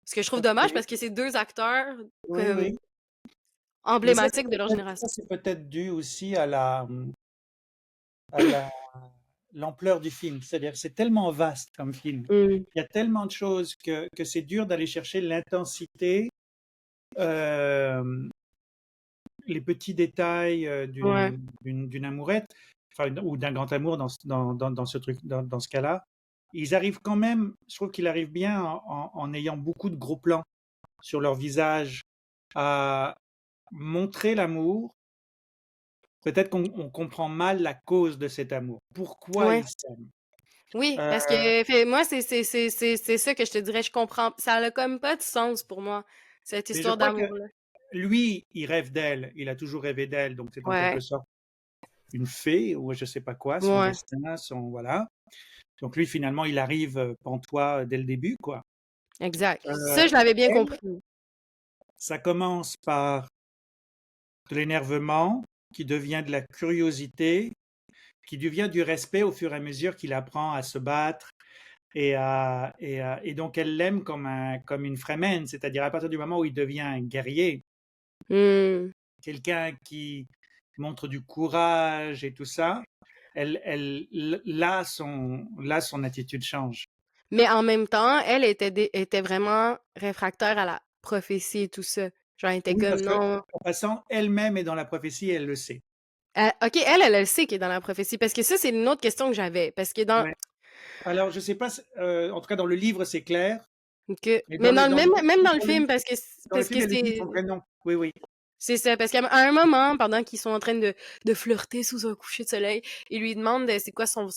Ce que je trouve dommage Ok. parce que c'est deux acteurs Oui, comme oui. Mais emblématiques de leur ça, génération. c'est peut-être dû aussi à l'ampleur du film. C'est-à-dire que c'est tellement vaste comme film. Mm. Il y a tellement de choses que c'est dur d'aller chercher l'intensité, euh, les petits détails Ouais. d'une amourette, enfin, ou d'un grand amour dans ce truc, dans ce cas-là. Ils arrivent quand même, je trouve qu'ils arrivent bien en ayant beaucoup de gros plans sur leur visage à montrer l'amour. Peut-être qu'on comprend mal la cause de cet amour. Pourquoi Ouais. ils s'aiment? Oui, Euh, parce que moi, c'est ça que je te dirais, je comprends. Ça a comme pas de sens pour moi, cette mais je histoire crois que d'amour-là. lui, il rêve d'elle. Il a toujours rêvé d'elle. Donc c'est en quelque Ouais. sorte une fée ou je sais pas quoi, son Ouais. destin, son voilà. Donc lui, finalement, il arrive pantois dès le début, quoi. Exact. Euh, Ça, je l'avais bien Elle, compris. ça commence par de l'énervement qui devient de la curiosité, qui devient du respect au fur et à mesure qu'il apprend à se battre. Et donc elle l'aime comme une Fremen, c'est-à-dire à partir du moment où il devient un guerrier, Hmm. quelqu'un qui montre du courage et tout ça, là, son attitude change. Mais en même temps, elle était vraiment réfractaire à la prophétie et tout ça. Genre, elle était Oui, comme, parce que non. en passant, elle-même est dans la prophétie et elle le sait. Ok, elle le sait qu'elle est dans la prophétie. Parce que ça, c'est une autre question que j'avais. Parce que dans. Ouais. Alors, je sais pas, en tout cas dans le livre, c'est clair, Ok. mais Mais dans même dans le dans le, film, dans le parce que film, elle lui dit c'est. son prénom. Oui, oui, C'est ça, parce qu'à un moment, pendant qu'ils sont en train de flirter sous un coucher de soleil, il lui demande c'est quoi son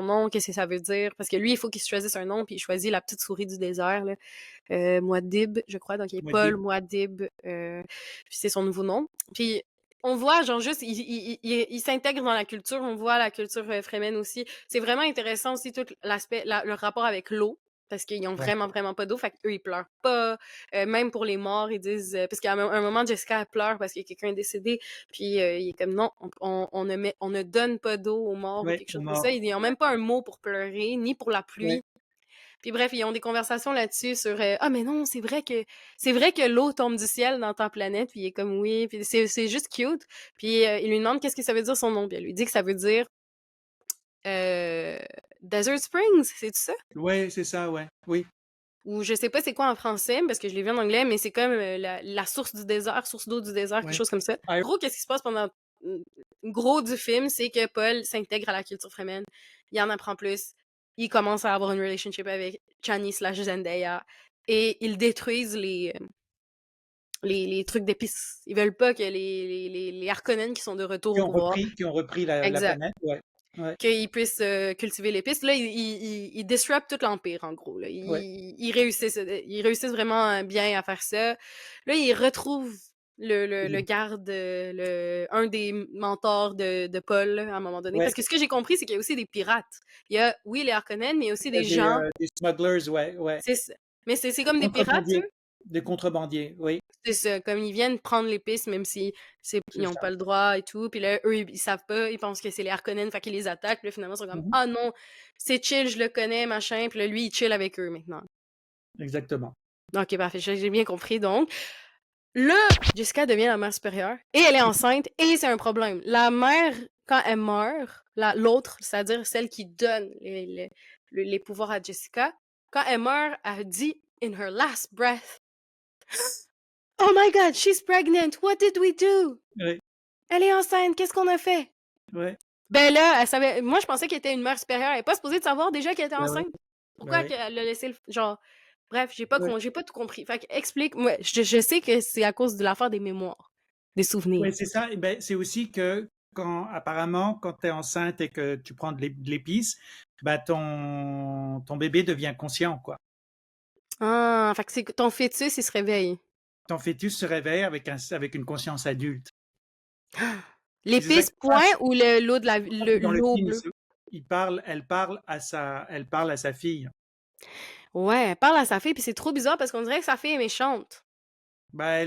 nom, qu'est-ce que ça veut dire, parce que lui, il faut qu'il se choisisse un nom, puis il choisit la petite souris du désert, là, Muad'Dib, je crois, donc il est Paul Muad'Dib. Muad'Dib, puis c'est son nouveau nom. Puis on voit, genre, juste, il s'intègre dans la culture, on voit la culture Fremen aussi. C'est vraiment intéressant aussi tout l'aspect, le rapport avec l'eau, parce qu'ils ont Ouais. vraiment, vraiment pas d'eau, fait qu'eux, ils pleurent pas. Même pour les morts, ils disent... parce qu'à un moment, Jessica elle pleure parce qu'il y a quelqu'un décédé, puis il est comme, non, on ne donne pas d'eau aux morts ou Ouais, quelque aux chose comme ça. morts. Ils n'ont même pas un mot pour pleurer, ni pour la Ouais. pluie. Puis bref, ils ont des conversations là-dessus sur ah mais non, c'est vrai que l'eau tombe du ciel dans ta planète, puis il est comme oui, puis c'est juste cute. Puis il lui demande qu'est-ce que ça veut dire son nom, puis elle lui dit que ça veut dire euh, Desert Springs, c'est ça? Ouais, c'est ça, ouais. Oui. Ou je sais pas c'est quoi en français parce que je l'ai vu en anglais, mais c'est comme la source du désert, source d'eau du désert, quelque Ouais. chose comme ça. En gros, qu'est-ce qui se passe pendant gros du film, c'est que Paul s'intègre à la culture fremen, il en apprend plus, il commence à avoir une relationship avec Chani slash Zendaya et ils détruisent les trucs d'épices. Ils veulent pas que les Harkonnen qui sont de retour au pouvoir, Qui ont repris la exact, planète, ouais. Ouais. qu'ils puissent cultiver l'épice. Là, ils disrupt tout l'Empire, en gros. Là. Ouais. Ils réussissent vraiment bien à faire ça. Là, ils retrouvent le Oui. garde, un des mentors de Paul, là, à un moment donné. Ouais. Parce que ce que j'ai compris, c'est qu'il y a aussi des pirates. Il y a, oui, les Harkonnen, mais il y a aussi Il y des a gens. des smugglers, ouais, ouais. C'est ça. Mais c'est comme des pirates, Contrebandiers. eux. Des contrebandiers, oui, C'est ça, comme ils viennent prendre les pistes, même si ils c'est n'ont ça. pas le droit et tout. Puis là, eux, ils savent pas, ils pensent que c'est les Harkonnen, fait qu'ils les attaquent. Puis là, finalement, ils sont comme, Mhm. ah non, c'est chill, je le connais, machin. Puis là, lui, il chill avec eux maintenant. Exactement. Ok, parfait, j'ai bien compris donc. Là, Jessica devient la mère supérieure et elle est enceinte et c'est un problème. La mère, quand elle meurt, l'autre, c'est-à-dire celle qui donne les pouvoirs à Jessica, quand elle meurt, elle dit in her last breath, "Oh my God, she's pregnant. What did we do? Ouais, Elle est enceinte. Qu'est-ce qu'on a fait?" ouais, Ben là, elle savait. Moi, je pensais qu'elle était une mère supérieure. Elle est pas supposée de savoir déjà qu'elle était bah ouais, enceinte. bah Pourquoi ouais, qu'elle l'a laissé genre. Bref, ouais. j'ai pas tout compris. Fait que explique. Moi, je sais que c'est à cause de l'affaire des mémoires, des souvenirs. Ouais, c'est ça. Et ben, c'est aussi que apparemment, quand tu es enceinte et que tu prends de l'épice, bah, ton bébé devient conscient, quoi. Ah, fait que c'est que ton fœtus, il se réveille. Ton fœtus se réveille avec une conscience adulte. Et c'est ça L'épice qui se point passe. ou l'eau de Dans le l'eau film, bleue? elle parle à sa fille. Ouais, elle parle à sa fille, puis c'est trop bizarre parce qu'on dirait que sa fille est méchante. Bah,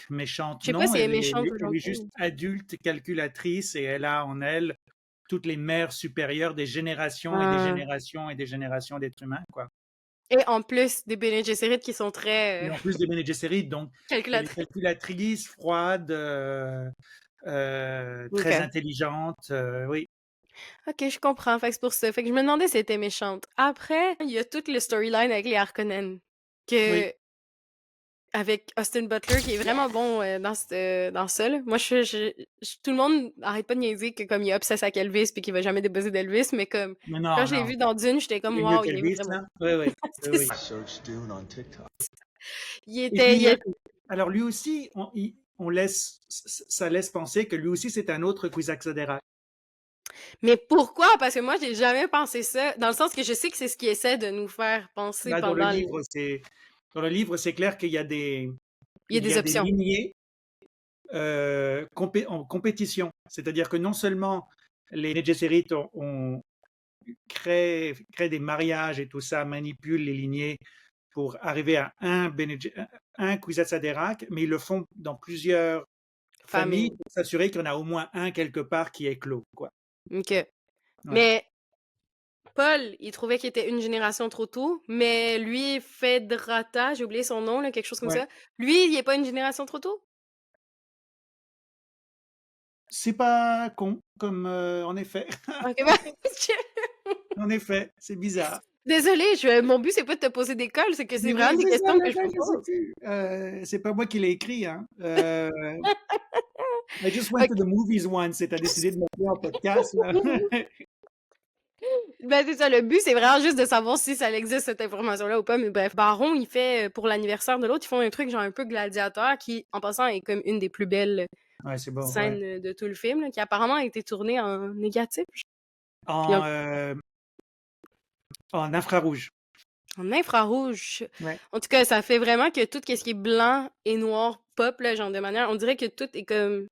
méchante, Je sais pas non, si elle est méchante ou elle est gentille. juste adulte, calculatrice, et elle a en elle toutes les mères supérieures des générations et des Ah. générations et des générations d'êtres humains, quoi. Et en plus, des Bene Gesserit qui sont très Et en plus des Bene Gesserit, donc elle est calculatrices. calculatrice, froide, très OK. intelligente, oui, OK, je comprends. Fait que c'est pour ça. Fait que je me demandais si elle était méchante. Après, il y a toute le storyline avec les Harkonnen. oui. Que avec Austin Butler qui est vraiment bon dans ça. Là. Moi, tout le monde arrête pas de niaiser que comme il est obsessé avec Elvis puis qu'il va jamais débosser d'Elvis, mais comme Mais quand non, je l'ai non, vu dans Dune, j'étais il comme est mieux wow, il est qu'Elvis, vraiment. là. Oui, oui, oui, C'est oui. ça. Search Dune on TikTok. Il Et puis, était. Il est- alors lui aussi, ça laisse penser que lui aussi, c'est un autre Kwisatz Haderach. Mais pourquoi? Parce que moi, j'ai jamais pensé ça. Dans le sens que je sais que c'est ce qui essaie de nous faire penser Là, pendant le. dans le livre, c'est clair Il y a il y des a des options. lignées en compétition. C'est-à-dire que non seulement les Bene Gesserit créent des mariages et tout ça, manipulent les lignées pour arriver à un Kwisatz Haderach, mais ils le font dans plusieurs familles Famille. pour s'assurer qu'il y en a au moins un quelque part qui est clos, quoi. OK. Ouais. Mais Paul, il trouvait qu'il était une génération trop tôt, mais lui, Fedrata, j'ai oublié son nom, là, quelque chose comme Ouais. ça. Lui, il est pas une génération trop tôt? C'est pas con, comme en effet. Ok, bah, En effet, c'est bizarre. désolée, mon but, c'est pas de te poser des cols, c'est que c'est Mais vraiment oui, des c'est ça, questions que là, je me je sais pose. plus. C'est pas moi qui l'ai écrit, hein. I just went to Ok. the movies once et t'as décidé de m'appeler en podcast, là. Ben, c'est ça, le but, c'est vraiment juste de savoir si ça existe, cette information-là ou pas. Mais bref, Baron, il fait, pour l'anniversaire de l'autre, ils font un truc genre un peu gladiateur qui, en passant, est comme une des plus belles Ouais, c'est bon, ouais. scènes de tout le film, là, qui apparemment a été tournée en négatif. Puis En, en infrarouge. en infrarouge. Ouais. En tout cas, ça fait vraiment que tout ce qui est blanc et noir pop, là, genre de manière. On dirait que tout est comme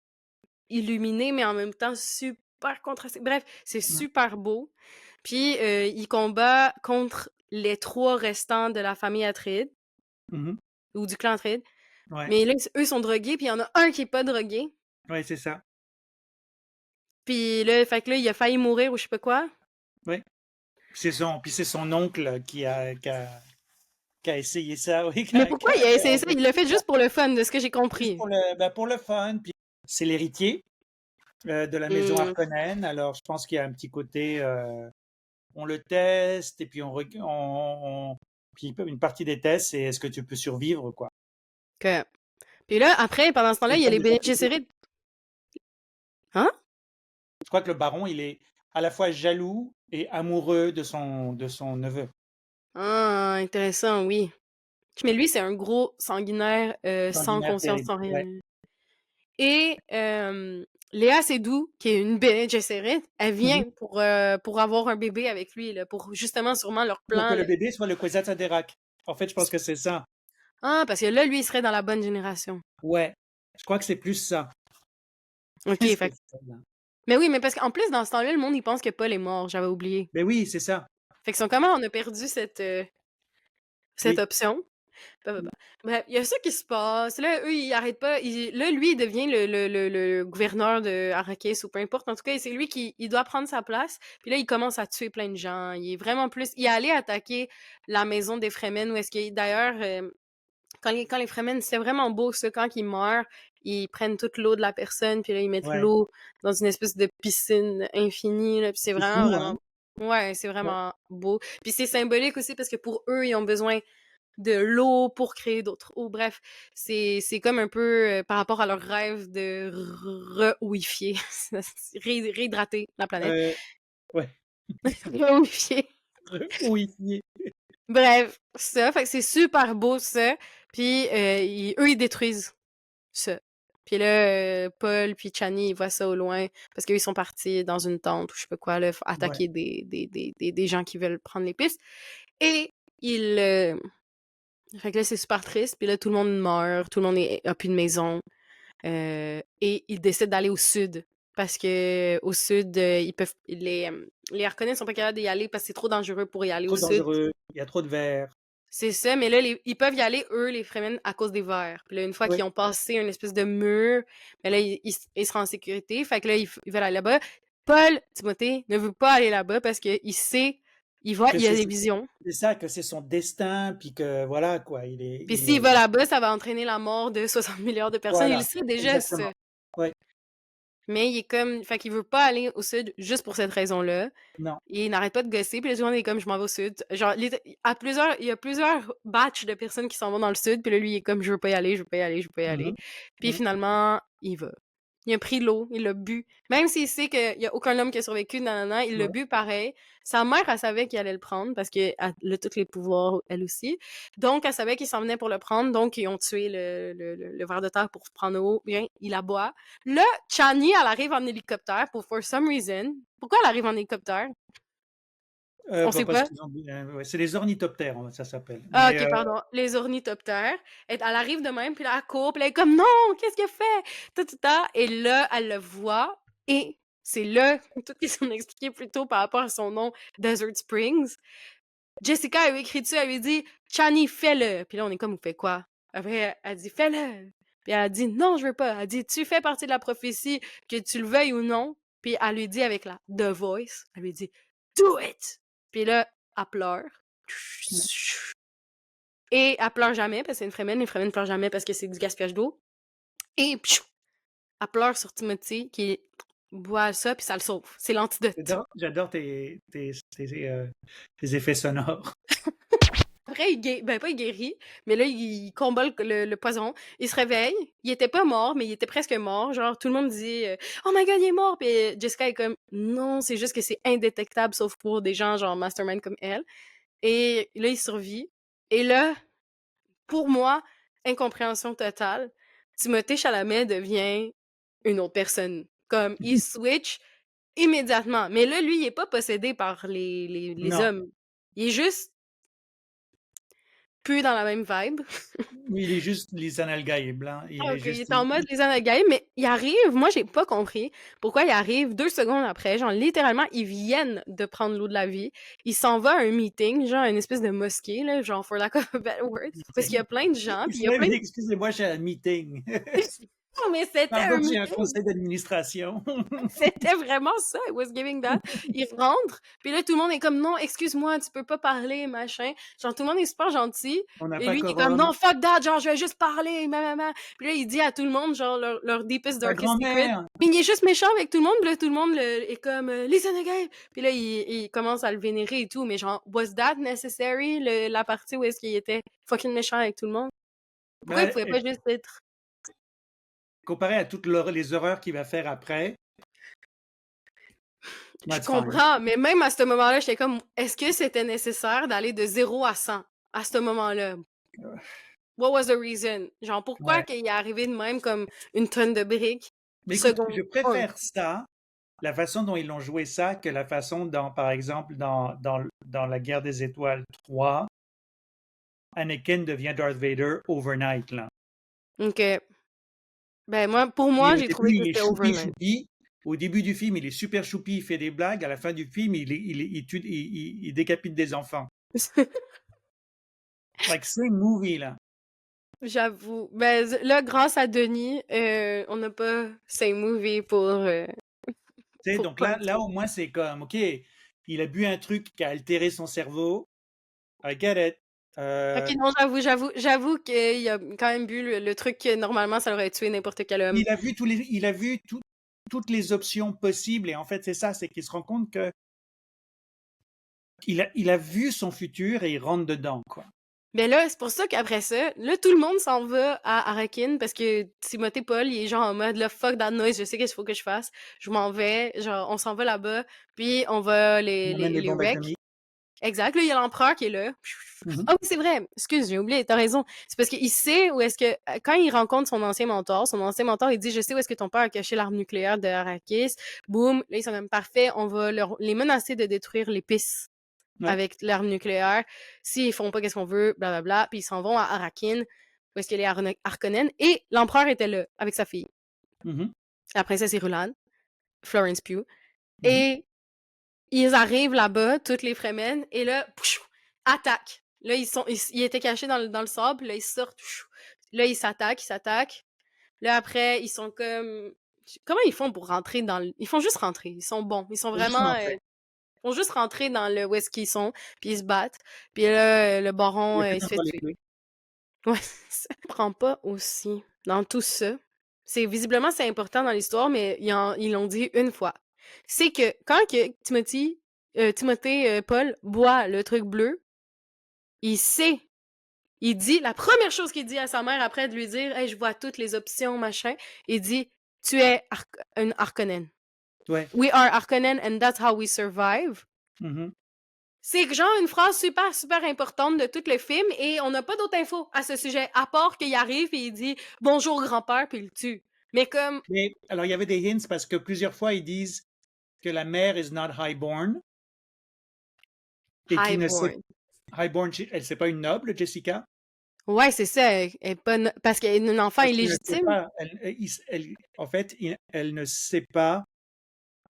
illuminé, mais en même temps super contrasté. Bref, c'est Ouais. super beau. Puis il combat contre les 3 restants de la famille Atreides, Mhm. ou du clan Atreides. Ouais. Mais là, eux sont drogués, puis il y en a un qui est pas drogué. Ouais, c'est ça. Puis là, fait que là, il a failli mourir ou je sais pas quoi. Ouais. Puis c'est son oncle qui a essayé ça, oui, Mais pourquoi il a essayé ça? Il l'a fait juste pour le fun, de ce que j'ai juste compris. pour le fun. Puis c'est l'héritier de la maison Hmm. Harkonnen. Alors je pense qu'il y a un petit côté, on le teste et puis puis une partie des tests, c'est est-ce que tu peux survivre, quoi. Que... Puis là, après, pendant ce temps-là, C'est il y a le les fun de Bene sacrifier. Gesserit. Hein? Je crois que le baron, il est à la fois jaloux et amoureux de son neveu. Ah, intéressant, oui. Mais lui, c'est un gros sanguinaire sans Sanguinaire conscience, terrible. sans rien. Ouais. Et Léa Seydoux, qui est une Bene Gesserit, elle vient Mhm. pour avoir un bébé avec lui, là, pour justement sûrement leur Pour que plan. le bébé soit le Kwisatz Haderach. En fait, je pense que c'est ça. Ah, parce que là, lui, il serait dans la bonne génération. Ouais. Je crois que c'est plus ça. OK, C'est fait... ça, là. Mais oui, mais parce qu'en plus, dans ce temps-là, le monde, il pense que Paul est mort, j'avais oublié. Ben oui, c'est ça. Fait que sont comment on a perdu cette Oui. option? Bref, il y a ça qui se passe. Là, eux, ils arrêtent pas. Là, lui, il devient le gouverneur de Arrakis ou peu importe. En tout cas, c'est lui qui il doit prendre sa place. Puis là, il commence à tuer plein de gens. Il est vraiment plus. Il est allé attaquer la maison des Fremen où est-ce qu'il d'ailleurs, Quand les Fremen, c'était vraiment beau, ça. Quand ils meurent, ils prennent toute l'eau de la personne, puis là, ils mettent Ouais. l'eau dans une espèce de piscine infinie, là, puis c'est C'est vraiment, fou, hein? vraiment... Ouais, c'est Ouais. vraiment beau. Puis c'est symbolique aussi parce que pour eux, ils ont besoin de l'eau pour créer d'autres eaux. Bref, c'est comme un peu par rapport à leur rêve de re-ouifier, réhydrater la planète. Ouais. Re-ouifier. Oui. Bref, ça, fait que c'est super beau, ça. Puis eux, ils détruisent ça. Puis là, Paul puis Chani, ils voient ça au loin parce qu'ils sont partis dans une tente ou je sais pas quoi, là, Ouais. attaquer des gens qui veulent prendre les pistes. Et ils... Fait que là, c'est super triste. Puis là, tout le monde meurt, tout le monde a plus de maison. Et ils décident d'aller au sud. Parce que au sud, ils peuvent... Les Harkonnens sont pas capables d'y aller parce que c'est trop dangereux pour y aller au Trop sud. dangereux, il y a trop de verre. C'est ça, mais là, ils peuvent y aller, eux, les Fremen, à cause des vers. Puis là, une fois Oui. qu'ils ont passé une espèce de mur, ben là, ils seront en sécurité. Fait que là, ils veulent aller là-bas. Paul, Timothée, ne veut pas aller là-bas parce qu'il sait, il voit, Que il a des visions. c'est ça, que c'est son destin, puis que voilà, quoi, Puis s'il va là-bas, ça va entraîner la mort de 60 milliards de personnes. Il Voilà, le sait déjà, exactement. ça. Ouais, Mais il est comme... Fait qu'il veut pas aller au sud juste pour cette raison-là. non. Et il n'arrête pas de gosser, puis là, tout le monde est comme, je m'en vais au sud. Genre, il y a plusieurs batchs de personnes qui s'en vont dans le sud, puis là, lui, il est comme, je veux pas y aller, je veux pas y aller, je veux pas y aller. Mhm. Puis Mhm. finalement, il va. Il a pris l'eau, il l'a bu. Même s'il sait qu'il y a aucun homme qui a survécu, nanana, il l'a Ouais. bu pareil. Sa mère, elle savait qu'il allait le prendre, parce qu'elle a tous les pouvoirs, elle aussi. Donc, elle savait qu'il s'en venait pour le prendre, donc ils ont tué le ver de terre pour prendre l'eau. Bien, il la boit. Là, Chani, elle arrive en hélicoptère, for some reason. Pourquoi elle arrive en hélicoptère? On sait Parce pas. qu'ils ont ouais, c'est les ornithoptères, ça s'appelle. Ah, Mais ok, pardon. Les ornithoptères. Elle arrive de même, puis là, elle court, puis là, elle est comme, non, qu'est-ce qu'elle fait? Et là, elle le voit, et c'est là, tout ce qu'on a expliqué plus tôt par rapport à son nom, Desert Springs. Jessica, elle lui écrit dessus, elle lui dit, Chani, fais-le. Puis là, on est comme, vous faites quoi? Après, elle dit, fais-le. Puis elle a dit, non, je veux pas. Elle dit, tu fais partie de la prophétie, que tu le veuilles ou non. Puis elle lui dit avec la The Voice, elle lui dit, do it! Puis là, elle pleure. Et elle pleure jamais parce que c'est une Fremen. Les Fremen ne pleurent jamais parce que c'est du gaspillage d'eau. Et elle pleure sur Timothy qui boit ça puis ça le sauve. C'est l'antidote. J'adore tes effets sonores. Après, pas il guérit, mais là, il combat le poison. Il se réveille. Il était pas mort, mais il était presque mort. Genre, tout le monde dit Oh my god, il est mort! Puis Jessica est comme Non, c'est juste que c'est indétectable, sauf pour des gens genre mastermind comme elle. Et là, il survit. Et là, pour moi, incompréhension totale, Timothée Chalamet devient une autre personne. Comme, il switch immédiatement. Mais là, lui, il est pas possédé par les Non. hommes. Il est juste plus dans la même vibe. Oui, il est juste les analgaïs blancs. Il Ah, est ok, il juste. est en mode les Anagai, mais il arrive, moi j'ai pas compris pourquoi il arrive 2 secondes après, genre littéralement, ils viennent de prendre l'eau de la vie, il s'en va à un meeting, genre une espèce de mosquée, là, genre for lack of a better word, parce qu'il y a plein de gens, puis il y a plein de... Excusez-moi, j'ai un meeting. Non, mais c'était un Pardon, j'ai un meeting! conseil d'administration. C'était vraiment ça, it was giving that. Il rentre, puis là, tout le monde est comme, non, excuse-moi, tu peux pas parler, machin. Genre, tout le monde est super gentil, On n'a et pas lui, il est comme, quorum. non, fuck that, genre, je vais juste parler, maman. Puis là, il dit à tout le monde, genre, leur deepest, Ta darkest secret. grand-mère. Mais il est juste méchant avec tout le monde, puis là, tout le monde est comme, les Sénégalais. Puis là, il commence à le vénérer et tout, mais genre, was that necessary, la partie où est-ce qu'il était fucking méchant avec tout le monde? Pourquoi il pouvait pas juste être... Comparé à toutes les horreurs qu'il va faire après. Je comprends, mais même à ce moment-là, j'étais comme, est-ce que c'était nécessaire d'aller de 0 à 100 à ce moment-là? What was the reason? Genre, pourquoi qu'il est arrivé de même comme une tonne de briques? Mais écoute, je préfère ça, la façon dont ils l'ont joué ça, que la façon dont, par exemple, dans la Guerre des Étoiles 3, Anakin devient Darth Vader overnight, là. OK. Ben, pour moi, j'ai trouvé que il est c'était choupi, overnight. choupi. Au début du film, il est super choupi, il fait des blagues. À la fin du film, il décapite des enfants. Like, c'est une movie, là. J'avoue. Ben, là, grâce à Denis, on n'a pas same movie pour... Donc là, au moins, c'est comme, OK, il a bu un truc qui a altéré son cerveau. I get it. Euh, OK, non, j'avoue qu'il a quand même bu le truc que normalement ça aurait tué n'importe quel homme. il a vu toutes les options possibles et en fait c'est ça, c'est qu'il se rend compte que il a vu son futur et il rentre dedans, quoi. Mais là, c'est pour ça qu'après ça, là, tout le monde s'en va à Arrakeen parce que Timothée Paul, il est genre en mode, là, fuck that noise, je sais qu'est-ce qu'il faut que je fasse. Je m'en vais, genre, on s'en va là-bas, puis on va Il emmène les les bombes wreck. atomiques. Exact, là, il y a l'empereur qui est là. Mhm. Ah oui, c'est vrai. Excuse, j'ai oublié, t'as raison. C'est parce qu'il sait où est-ce que, quand il rencontre son ancien mentor, il dit, je sais où est-ce que ton père a caché l'arme nucléaire de Arrakis. Boum, là, ils sont même parfaits. On va les menacer de détruire les pistes Ouais. avec l'arme nucléaire. S'ils font pas qu'est-ce qu'on veut, blablabla, puis ils s'en vont à Arrakeen, où est-ce que les Harkonnen, et l'empereur était là, avec sa fille. Mhm. La princesse Irulan, Florence Pugh. Mhm. Et ils arrivent là-bas, toutes les Fremen, et là, pshou, attaque. Là, ils étaient cachés dans le sable, là, ils sortent, pshou. Là, ils s'attaquent. Là, après, ils sont comme... Comment ils font pour rentrer dans le... Ils font juste rentrer, ils sont bons. Ils sont Faut juste vraiment... rentrer. ils font juste rentrer dans le où est-ce qu'ils sont, puis ils se battent. Puis là, le Il baron, a fait il se fait encore les tuer. clés. Ouais, ça prend pas aussi dans tout ça. Visiblement, c'est important dans l'histoire, mais ils l'ont dit une fois. C'est que quand que Timothée Paul boit le truc bleu, il sait. Il dit, la première chose qu'il dit à sa mère après de lui dire, hey, je vois toutes les options, machin, il dit, tu es une Harkonnen. Ouais. We are Harkonnen and that's how we survive. Mhm. C'est genre une phrase super, super importante de tout le film et on n'a pas d'autres infos à ce sujet, à part qu'il arrive et il dit bonjour grand-père puis il le tue. Mais comme Mais alors il y avait des hints parce que plusieurs fois ils disent que la mère is not highborn et qui ne sait highborn. highborn, c'est pas une noble, Jessica, Ouais, c'est ça. Elle est pas parce qu'elle est un enfant parce qu'elle ne sait illégitime. pas. En fait, elle ne sait pas.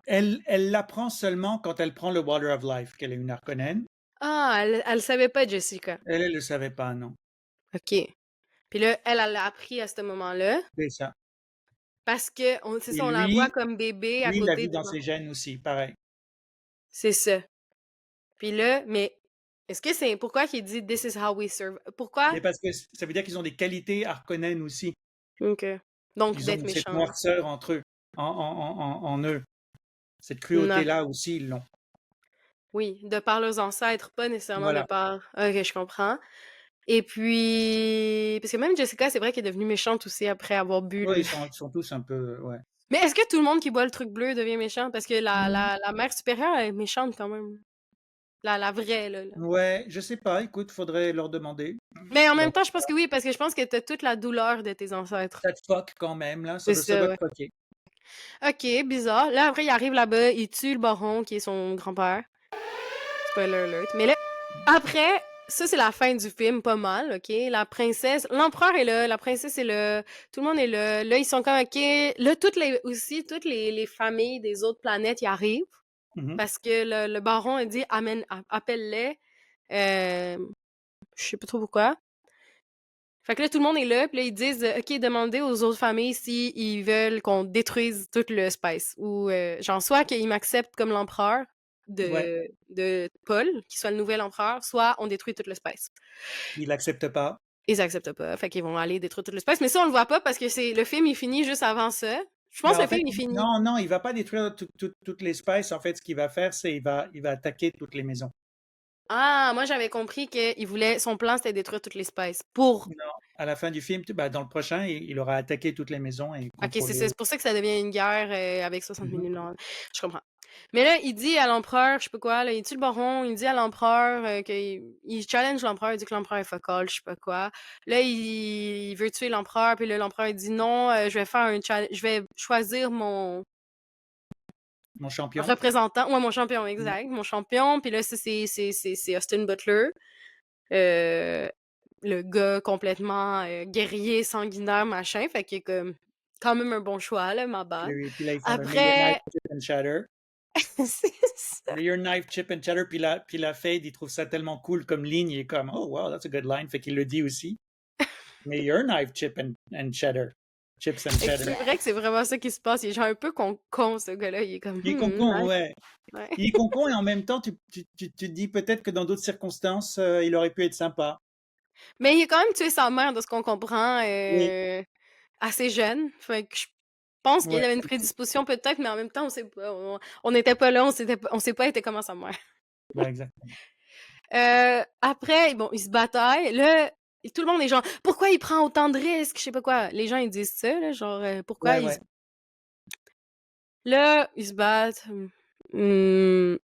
Elle l'apprend seulement quand elle prend le Water of Life, qu'elle est une Harkonnen. Ah, elle savait pas, Jessica. Elle le savait pas, non. OK. Puis là, elle l'a appris à ce moment-là C'est ça. parce que c'est Et ça, on la voit comme bébé à lui, il l'a côté vu de dans ses gènes aussi, pareil. C'est ça. Puis là, mais est-ce que c'est pourquoi qu'il dit this is how we serve? Pourquoi? Mais parce que ça veut dire qu'ils ont des qualités Harkonnen aussi. OK. Donc Ils d'être ont cette méchant. noirceur entre eux, en eux. Cette Non. cruauté-là aussi, ils l'ont. Oui, de par leurs ancêtres, pas nécessairement de Voilà. par... Ok, je comprends. Et puis... Parce que même Jessica, c'est vrai qu'elle est devenue méchante aussi après avoir bu Oui, le... ils sont tous un peu, ouais. Mais est-ce que tout le monde qui boit le truc bleu devient méchant? Parce que Hmm. la mère supérieure, elle est méchante quand même. La vraie, là. Ouais, je sais pas, écoute, faudrait leur demander. Mais en Leur- même temps, je pense que oui, parce que je pense que t'as toute la douleur de tes ancêtres. Ça te fuck quand même, là, C'est ça ça, doit te ouais. fucker. Ok, bizarre. Là, après, il arrive là-bas, il tue le baron, qui est son grand-père. Spoiler alert. Mais là, après, ça, c'est la fin du film, pas mal, OK? La princesse, l'empereur est là, la princesse est là, tout le monde est là. Là, ils sont comme, OK. Là, toutes les familles des autres planètes y arrivent Mhm. parce que le baron a dit, appelle-les. Je sais pas trop pourquoi. Fait que là, tout le monde est là, puis là, ils disent, OK, demandez aux autres familles s'ils veulent qu'on détruise tout le space. Ou, genre, soit qu'ils m'acceptent comme l'empereur Ouais, de Paul, qui soit le nouvel empereur, soit on détruit tout le space. il accepte pas. Ils acceptent pas, fait qu'ils vont aller détruire tout le space. Mais ça, on le voit pas parce que le film, il finit juste avant ça. Je pense Ben, que en le film, fait, il finit. non, non, il va pas détruire toutes les spices. En fait, ce qu'il va faire, c'est il va attaquer toutes les maisons. Ah, moi, j'avais compris qu'il voulait, son plan, c'était détruire toutes les spaces pour... Non, à la fin du film, dans le prochain, il aura attaqué toutes les maisons et OK, contrôlé. c'est pour ça que ça devient une guerre avec 60 Mhm. millions. Je comprends. Mais là, il dit à l'empereur, je sais pas quoi, là, il tue le baron, il dit à l'empereur il challenge l'empereur, il dit que l'empereur est focal, je sais pas quoi. Là, il veut tuer l'empereur, puis là, l'empereur il dit non, je vais faire un challenge, je vais choisir mon Mon champion. représentant, ouais, mon champion, Mhm. exact, mon champion, puis là, c'est Austin Butler, euh, le gars complètement guerrier, sanguinaire, machin, fait qu'il est comme quand même un bon choix, là, ma bad. Puis là, ils font le May your knife Après, chip and shatter. c'est ça. May your knife chip and shatter. Puis la Fade, il trouve ça tellement cool comme ligne. Il est comme, oh wow, that's a good line. Fait qu'il le dit aussi. May your knife chip and shatter. Chips and Fait que cheddar. c'est vrai que c'est vraiment ça qui se passe. Il est genre un peu con, ce gars-là. Il est comme, Il est con-con, nice. ouais. Ouais. Il est con-con et en même temps, tu te dis peut-être que dans d'autres circonstances, il aurait pu être sympa. Mais il a quand même tué sa mère, de ce qu'on comprend, Oui, assez jeune. Fait que je pense qu'il ouais, avait une prédisposition peut-être, mais en même temps, on sait pas. On n'était pas là, on sait pas était comment sa mère. ben exactement. Après, bon, ils se bataillent. Là, tout le monde est genre, pourquoi il prend autant de risques? Je sais pas quoi. Les gens, ils disent ça, là, genre, pourquoi Ouais, ils ouais. se... Là, ils se battent. Hum,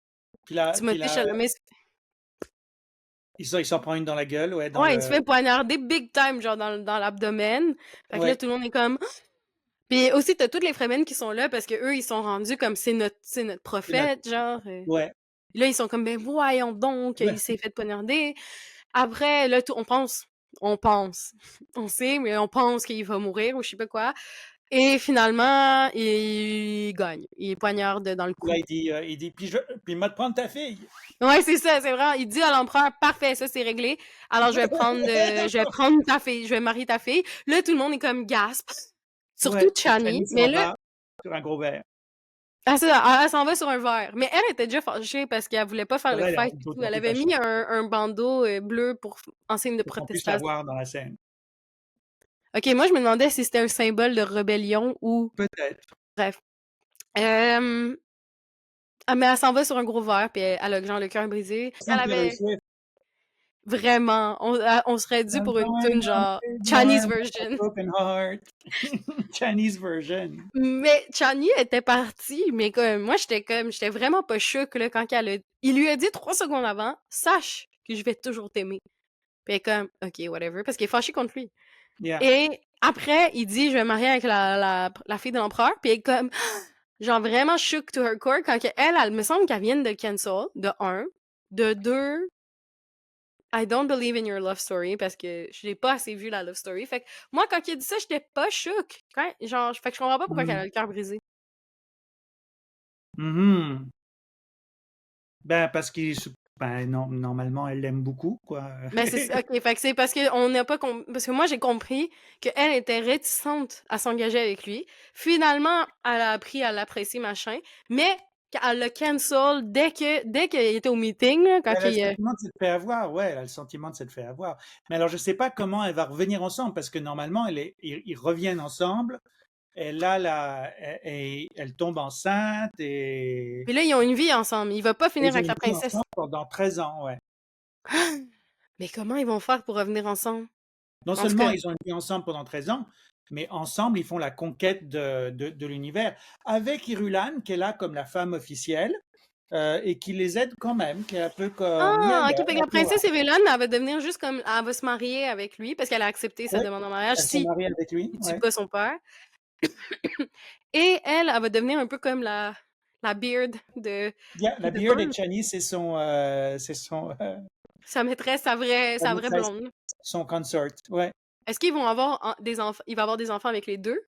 Puis Timothée là, Chalamet, il s'en prend une dans la gueule, ouais, dans ouais, il se le. fait poignarder big time, genre, dans l'abdomen. Fait que là, Ouais, tout le monde est comme... Puis aussi, t'as toutes les Fremen qui sont là parce que eux, ils sont rendus comme c'est notre c'est notre. prophète, genre. Ouais, Là, ils sont comme, ben voyons donc, ouais, il s'est fait poignarder. Après, là, on sait, mais on pense qu'il va mourir ou je sais pas quoi. Et finalement, il gagne. Il poignarde dans le là, cou. il dit, puis il m'a de prendre ta fille. Ouais, c'est ça, c'est vrai. Il dit à l'empereur, parfait, ça c'est réglé. Alors je vais prendre ta fille, je vais marier ta fille. Là, tout le monde est comme gasp. Surtout Ouais, puis Chani. Chani Mais s'en là, va sur un gros verre. elle s'en va sur un verre. Mais elle était déjà fâchée parce qu'elle voulait pas faire C'est le vrai, elle fight est et tout. d'autant Elle plus avait fâchée mis un bandeau bleu en signe de pour qu'on puisse la protestation. voir dans la scène. Ok, moi je me demandais si c'était un symbole de rébellion ou... Peut-être. Bref. Euh... Ah, mais elle s'en va sur un gros verre, puis elle a genre le cœur brisé. Elle Sans Taylor avait Swift. vraiment... On serait dû I'm pour une going tune on a genre big Chinese one with a version. broken heart. Chinese version. Mais Chani était partie, mais comme moi j'étais vraiment pas choquée là, quand il lui a dit 3 secondes avant, sache que je vais toujours t'aimer. Puis elle est comme, ok, whatever, parce qu'il est fâché contre lui. Yeah. Et après, il dit, je vais me marier avec la fille de l'empereur, puis elle est comme, genre vraiment shook to her core quand elle me semble qu'elle vient de cancel, de un, de deux, I don't believe in your love story parce que je n'ai pas assez vu la love story. Fait que moi, quand il a dit ça, j'étais pas chouk. Genre, fait que je comprends pas pourquoi elle a Mm. le cœur brisé. Mhm. Ben, ben, non, normalement, elle l'aime beaucoup, quoi. Mais c'est ok, fait que c'est parce que on n'a pas parce que moi j'ai compris qu'elle était réticente à s'engager avec lui. Finalement, elle a appris à l'apprécier machin, mais qu'elle le cancel dès qu'il était au meeting là, quand Elle a le il sentiment de s'être fait avoir, ouais, elle a le sentiment de s'être fait avoir. Mais alors, je sais pas comment elle va revenir ensemble, parce que normalement, ils reviennent ensemble. Elle a elle tombe enceinte puis là ils ont une vie ensemble. Il va pas et finir ils ont avec une la vie princesse. ensemble pendant 13 ans, ouais. Mais comment ils vont faire pour revenir ensemble? Non En tout seulement cas, ils ont une vie ensemble pendant 13 ans, mais ensemble, ils font la conquête de l'univers. Avec Irulan, qui est là comme la femme officielle, et qui les aide quand même, qui est un peu comme, yeah, ah, yeah, ok, fait que la let's go. princesse Evelyn, elle va devenir juste comme, elle va se marier avec lui parce qu'elle a accepté sa Ouais, demande en mariage elle se si marie avec lui, il tue ouais. pas son père. Et elle va devenir un peu comme la beard Yeah, la de Beard et Thorne. Chani, Sa maîtresse, sa sa vraie maîtresse, blonde. son consort, ouais. Est-ce qu'ils vont avoir des enfants? Il va avoir des enfants avec les deux?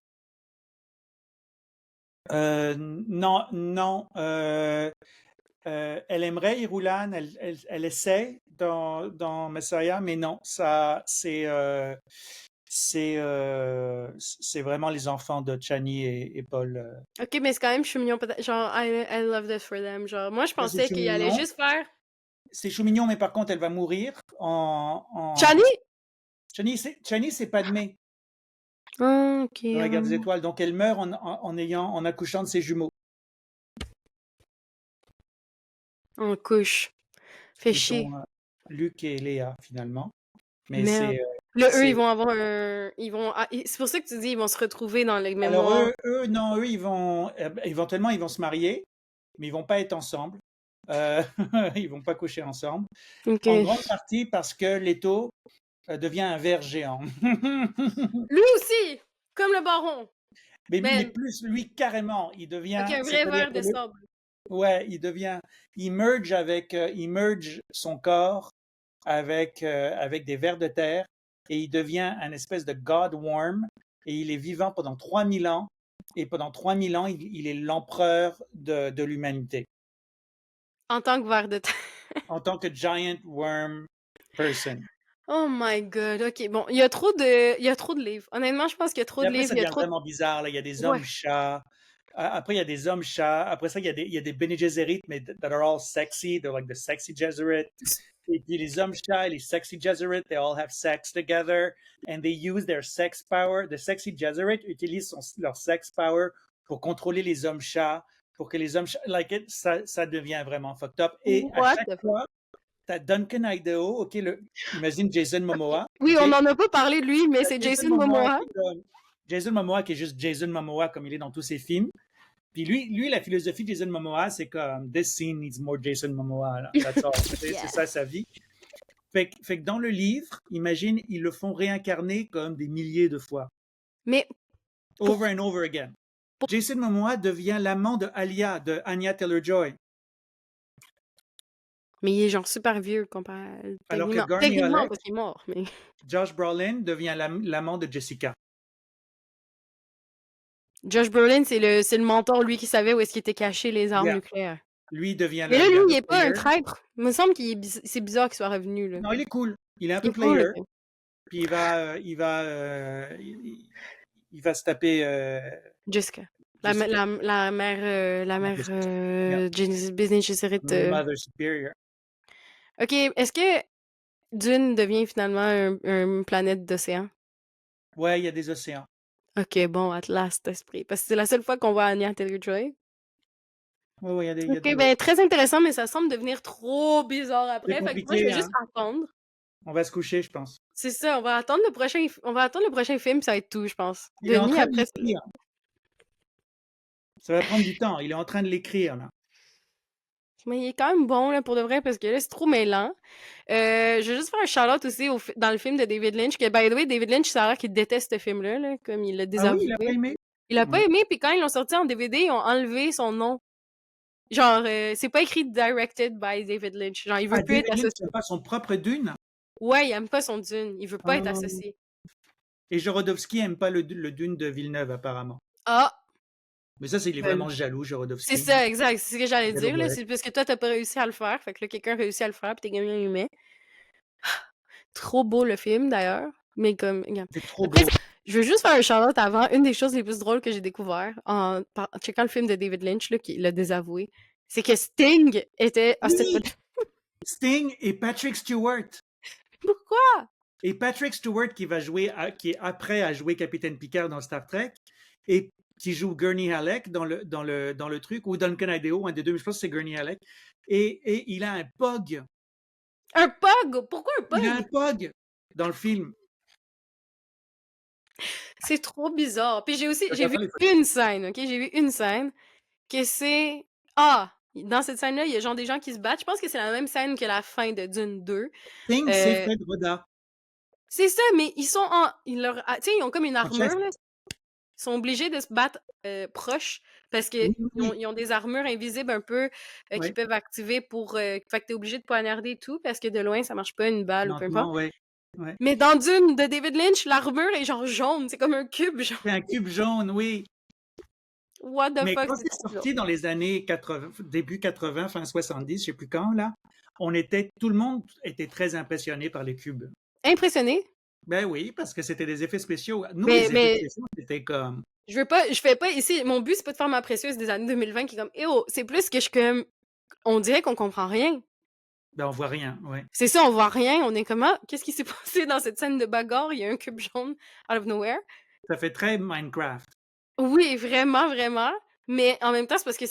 Non, non. Elle aimerait Irulan, elle essaie dans Messiah, mais non, c'est vraiment les enfants de Chani et Paul. Ok, mais c'est quand même chou mignon, peut-être. Genre, I love this for them. Genre, moi, je Ça, c'est pensais chou qu'il allait mignon. juste faire. C'est chou mignon, mais par contre, elle va mourir Chani? Chani, c'est Padmé Ah, ok. dans la guerre des étoiles, donc elle meurt en accouchant de ses jumeaux, En couche. Fait qui chier. sont Luc et Léa, finalement. Mais Merde. Là, eux, ils c'est vont avoir un. C'est pour ça que tu dis, ils vont se retrouver dans les Alors mémoires. non, eux, ils vont éventuellement ils vont se marier, mais ils vont pas être ensemble. Euh, ils vont pas coucher ensemble. Ok. En grande partie parce que Leto devient un ver géant. Lui aussi! Comme le baron. Mais Ben, plus lui carrément, il ok, devient, un vrai c'est-à-dire verre que de sable. ouais, il merge son corps avec des vers de terre et il devient un espèce de god worm et il est vivant pendant 3000 ans et pendant 3000 ans, il est l'empereur de l'humanité En tant que verre de terre. en tant que giant worm person. Oh my god, ok. Bon, il y a trop de livres. Honnêtement, je pense qu'il y a trop Et de après, livres, ça il y a devient trop de... vraiment bizarre. Là. Il y a des Ouais. hommes-chats. Après, il y a des hommes-chats. Après ça, il y a des Bene Gesserit, mais that are all sexy. They're like the sexy Gesserit. Et puis les hommes chats et les sexy Jesuit, they all have sex together and they use their sex power. The sexy Jesuit utilisent leur sex power pour contrôler les hommes chats, pour que les hommes chats, like it, ça devient vraiment fucked up. Et à What chaque the fuck? fois, t'as Duncan Idaho, ok, imagine Jason Momoa. Oui, ok? on n'en a pas parlé de lui, mais T'as c'est Jason Momoa. Jason Momoa qui est juste Jason Momoa comme il est dans tous ses films. Puis lui, la philosophie de Jason Momoa, c'est comme this scene needs more Jason Momoa. Là. That's all. C'est ça sa vie. Fait que dans le livre, imagine, ils le font réincarner comme des milliers de fois. Mais Over and over again. Jason Momoa devient l'amant de Alia, de Anya Taylor-Joy. Mais il est genre super vieux comparé. Alors que Gurney Techniquement, Halleck, parce qu'il est mort, mais. Josh Brolin devient l'amant de Jessica. Josh Brolin, c'est le mentor, lui, qui savait où est-ce qu'il était caché les armes Yeah. nucléaires. Lui devient Mais là, lui, il est pas un player. traître. Il me semble c'est bizarre qu'il soit revenu, là. Non, il est cool. Il est un peu Il est cool, player. ok. Puis il va se taper Jessica. La Jessica. mère Jessica. Disney Gesserit. Mother Superior. Ok, est-ce que Dune devient finalement une planète d'océan? Ouais, il y a des océans. Ok, bon, at last, esprit. Parce que c'est la seule fois qu'on voit Anya Taylor-Joy. Ouais, il y a des. Ok, ben très intéressant, mais ça semble devenir trop bizarre après. C'est Fait que moi, je compliqué, vais hein. juste attendre. On va se coucher, je pense. C'est ça, on va attendre le prochain film, puis ça va être tout, je pense. Il est en Denis, train de après, l'écrire. Ça va prendre du temps. Il est en train de l'écrire, là. mais il est quand même bon, là, pour de vrai, parce que là, c'est trop mêlant. Je vais juste faire un shout-out aussi dans le film de David Lynch, que, by the way, David Lynch, ça a l'air qu'il déteste ce film-là, là, comme il l'a Ah oui, désavoué. il a pas aimé? Il a pas aimé, puis quand ils l'ont sorti en DVD, ils ont enlevé son nom. Genre, c'est pas écrit directed by David Lynch. Genre, il veut plus David être Lynch associé. n'a pas son propre Dune? Ouais, il aime pas son Dune. Il veut pas être Ah. associé. Et Jodorowsky aime pas le Dune de Villeneuve, apparemment. Ah! Mais ça, il est vraiment jaloux, Jodorowsky. C'est ça, exact. C'est ce que j'allais Jaloux, dire, là. ouais. C'est parce que toi, t'as pas réussi à le faire. Fait que là, quelqu'un réussit à le faire, puis t'es gamin humain. Trop beau, le film, d'ailleurs. Mais comme, regarde. C'est trop beau. Après, je veux juste faire un shout-out avant. Une des choses les plus drôles que j'ai découvert en checkant le film de David Lynch, là, qui l'a désavoué, c'est que Sting était... Ah, c'était Oui! pas- Sting et Patrick Stewart. Pourquoi? Et Patrick Stewart qui est après à jouer Capitaine Picard dans Star Trek et qui joue Gurney Halleck dans le truc, ou Duncan Idaho, un des deux, mais je pense que c'est Gurney Halleck. Et il a un pug. Un pug? Pourquoi un Il a un pug? pug dans le film. C'est trop bizarre. Puis j'ai vu Regarde-moi les une scène, ok? J'ai vu une scène que c'est... Ah! Dans cette scène-là, il y a genre des gens qui se battent. Je pense que c'est la même scène que la fin de Dune 2. Sting, c'est Fred Roda. C'est ça, mais ils sont en... Ils ont comme une armure, chest. là. Ils sont obligés de se battre proches parce que Oui. ils ont des armures invisibles un peu Ouais. qu'ils peuvent activer pour... fait que t'es obligé de poignarder et tout parce que de loin, ça marche pas, une balle ou peu importe. Lentement, ouais. Ouais. Mais dans Dune de David Lynch, l'armure est genre jaune. C'est comme un cube jaune. C'est un cube jaune, oui. What the Mais fuck? quand c'est sorti dans les années 80, début 80, fin 70, je sais plus quand, là, tout le monde était très impressionné par les cubes. Impressionné? Ben oui, parce que c'était des effets spéciaux. Nous, Mais- les effets mais- spéciaux, c'était comme... Je fais pas ici. Mon but, c'est pas de faire ma précieuse des années 2020 qui est comme, c'est plus que je comme. On dirait qu'on comprend rien. Ben, on voit rien, ouais. C'est ça, on voit rien. On est comme, qu'est-ce qui s'est passé dans cette scène de bagarre? Il y a un cube jaune out of nowhere. Ça fait très Minecraft. Oui, vraiment, vraiment. Mais en même temps, c'est parce que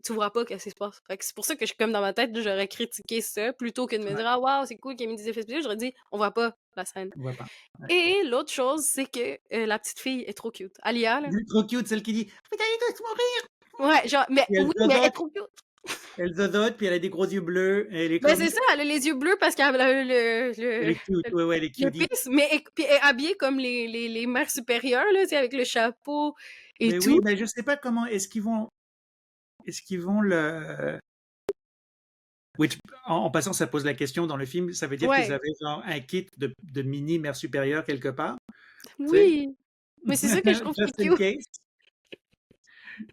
tu vois pas qu'est-ce qui se passe. Fait que c'est pour ça que je comme dans ma tête, j'aurais critiqué ça plutôt que de me dire, ah, waouh, c'est cool qu'il ait mis des effets spéciaux. J'aurais dit, on voit pas la scène. On voit pas. Ouais. Et l'autre chose, c'est que la petite fille est trop cute. Alia, là. Elle est trop cute, celle qui dit « Vous allez tous mourir! Ouais, genre, mais Et elle oui, mais elle est zozote. trop cute. » Elle zozote, puis elle a des gros yeux bleus. Elle est Ben comme... c'est ça, elle a les yeux bleus parce qu'elle a Elle est cute, ouais, elle est le cutie. pisse, puis elle est habillée comme les mères supérieures, là, tu sais, avec le chapeau et Mais tout. oui, mais je sais pas comment... Est-ce qu'ils vont le... Which, en passant, ça pose la question dans le film, ça veut dire Ouais. qu'ils avaient genre un kit de mini mère supérieure quelque part? Oui, mais c'est ça que je trouve Just qui est in cute. case.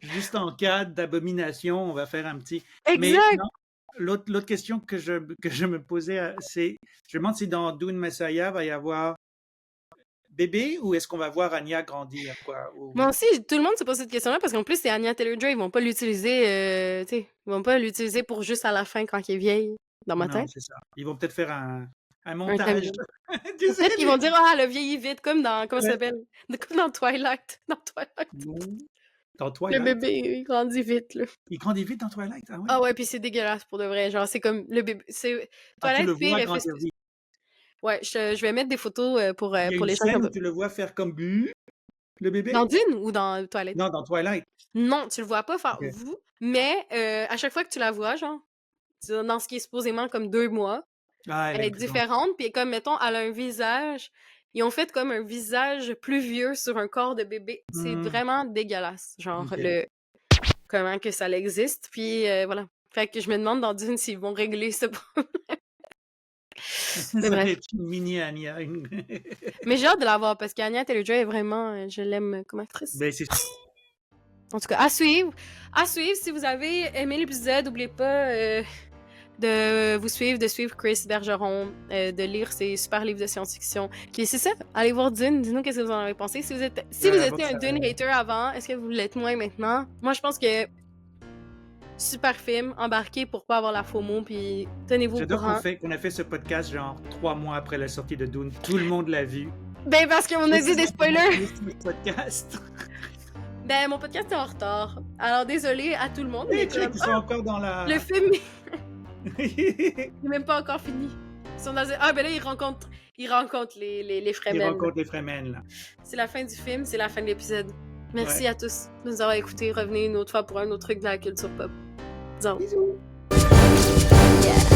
Juste en cas d'abomination, on va faire un petit... Exact. Mais non, l'autre question que je me posais, c'est, je me demande si dans Dune Messiah va y avoir bébé ou est-ce qu'on va voir Anya grandir, quoi? Moi aussi, tout le monde se pose cette question-là parce qu'en plus, c'est Anya Taylor-Joy, ils vont pas l'utiliser, tu sais, ils vont pas l'utiliser pour juste à la fin quand il est vieille. dans ma Non, tête. c'est ça. Ils vont peut-être faire un Un montage. timeline. Tu sais, Peut-être qu'ils vont dire: «Ah, elle a vieilli vite», comme dans comment ça ouais. s'appelle? Comme dans Twilight. Dans Twilight. Non. Dans Le Twilight? bébé, il grandit vite, là. Il grandit vite dans Twilight? Ah ouais? Ah ouais, puis c'est dégueulasse pour de vrai, genre, c'est comme le bébé c'est Ah, tu Twilight le pire vois effet grandir spé vite. ouais, je vais mettre des photos, Il y a pour une les gens qui ont scène où pas tu le vois faire comme le dans bébé? Dune ou dans Twilight? Non, dans Twilight. Non, tu le vois pas faire OK. «vous», mais à chaque fois que tu la vois, genre, dans ce qui est supposément comme 2 mois, Ah, elle elle a est une plus grande différente, puis comme mettons, elle a un visage ils ont fait comme un visage plus vieux sur un corps de bébé. C'est mmh, vraiment dégueulasse, genre OK. le comment que ça existe, puis voilà. Fait que je me demande dans Dune s'ils vont régler ce problème. Mais Ça va bref. être une mini Anya, une Mais j'ai hâte de la voir parce qu'Anya Taylor-Joy est vraiment, je l'aime comme actrice. ben, c'est En tout cas, à suivre. À suivre, si vous avez aimé l'épisode, n'oubliez pas de vous suivre, de suivre Chris Bergeron, de lire ses super livres de science-fiction. Puis c'est ça, allez voir Dune, dis-nous qu'est-ce que vous en avez pensé. Si vous avant étiez que un ça Dune hater avant, est-ce que vous l'êtes moins maintenant? Moi, je pense que super film, embarquez pour pas avoir la FOMO, puis tenez-vous au j'adore courant. qu'on a fait ce podcast genre 3 mois après la sortie de Dune. Tout le monde l'a vu. Ben, parce qu'on a dit des spoilers! Le podcast. Ben, mon podcast est en retard. Alors, désolé à tout le monde, mais Et check, comme, ils sont encore dans la... le film n'est même pas encore fini. Ils sont dans ah, ben là, ils rencontrent les Ils Fremen. rencontrent les Fremen, là. C'est la fin du film, c'est la fin de l'épisode. Merci Ouais. à tous de nous avoir écoutés. Revenez une autre fois pour un autre truc de la culture pop. Disons. Bisous! Yeah.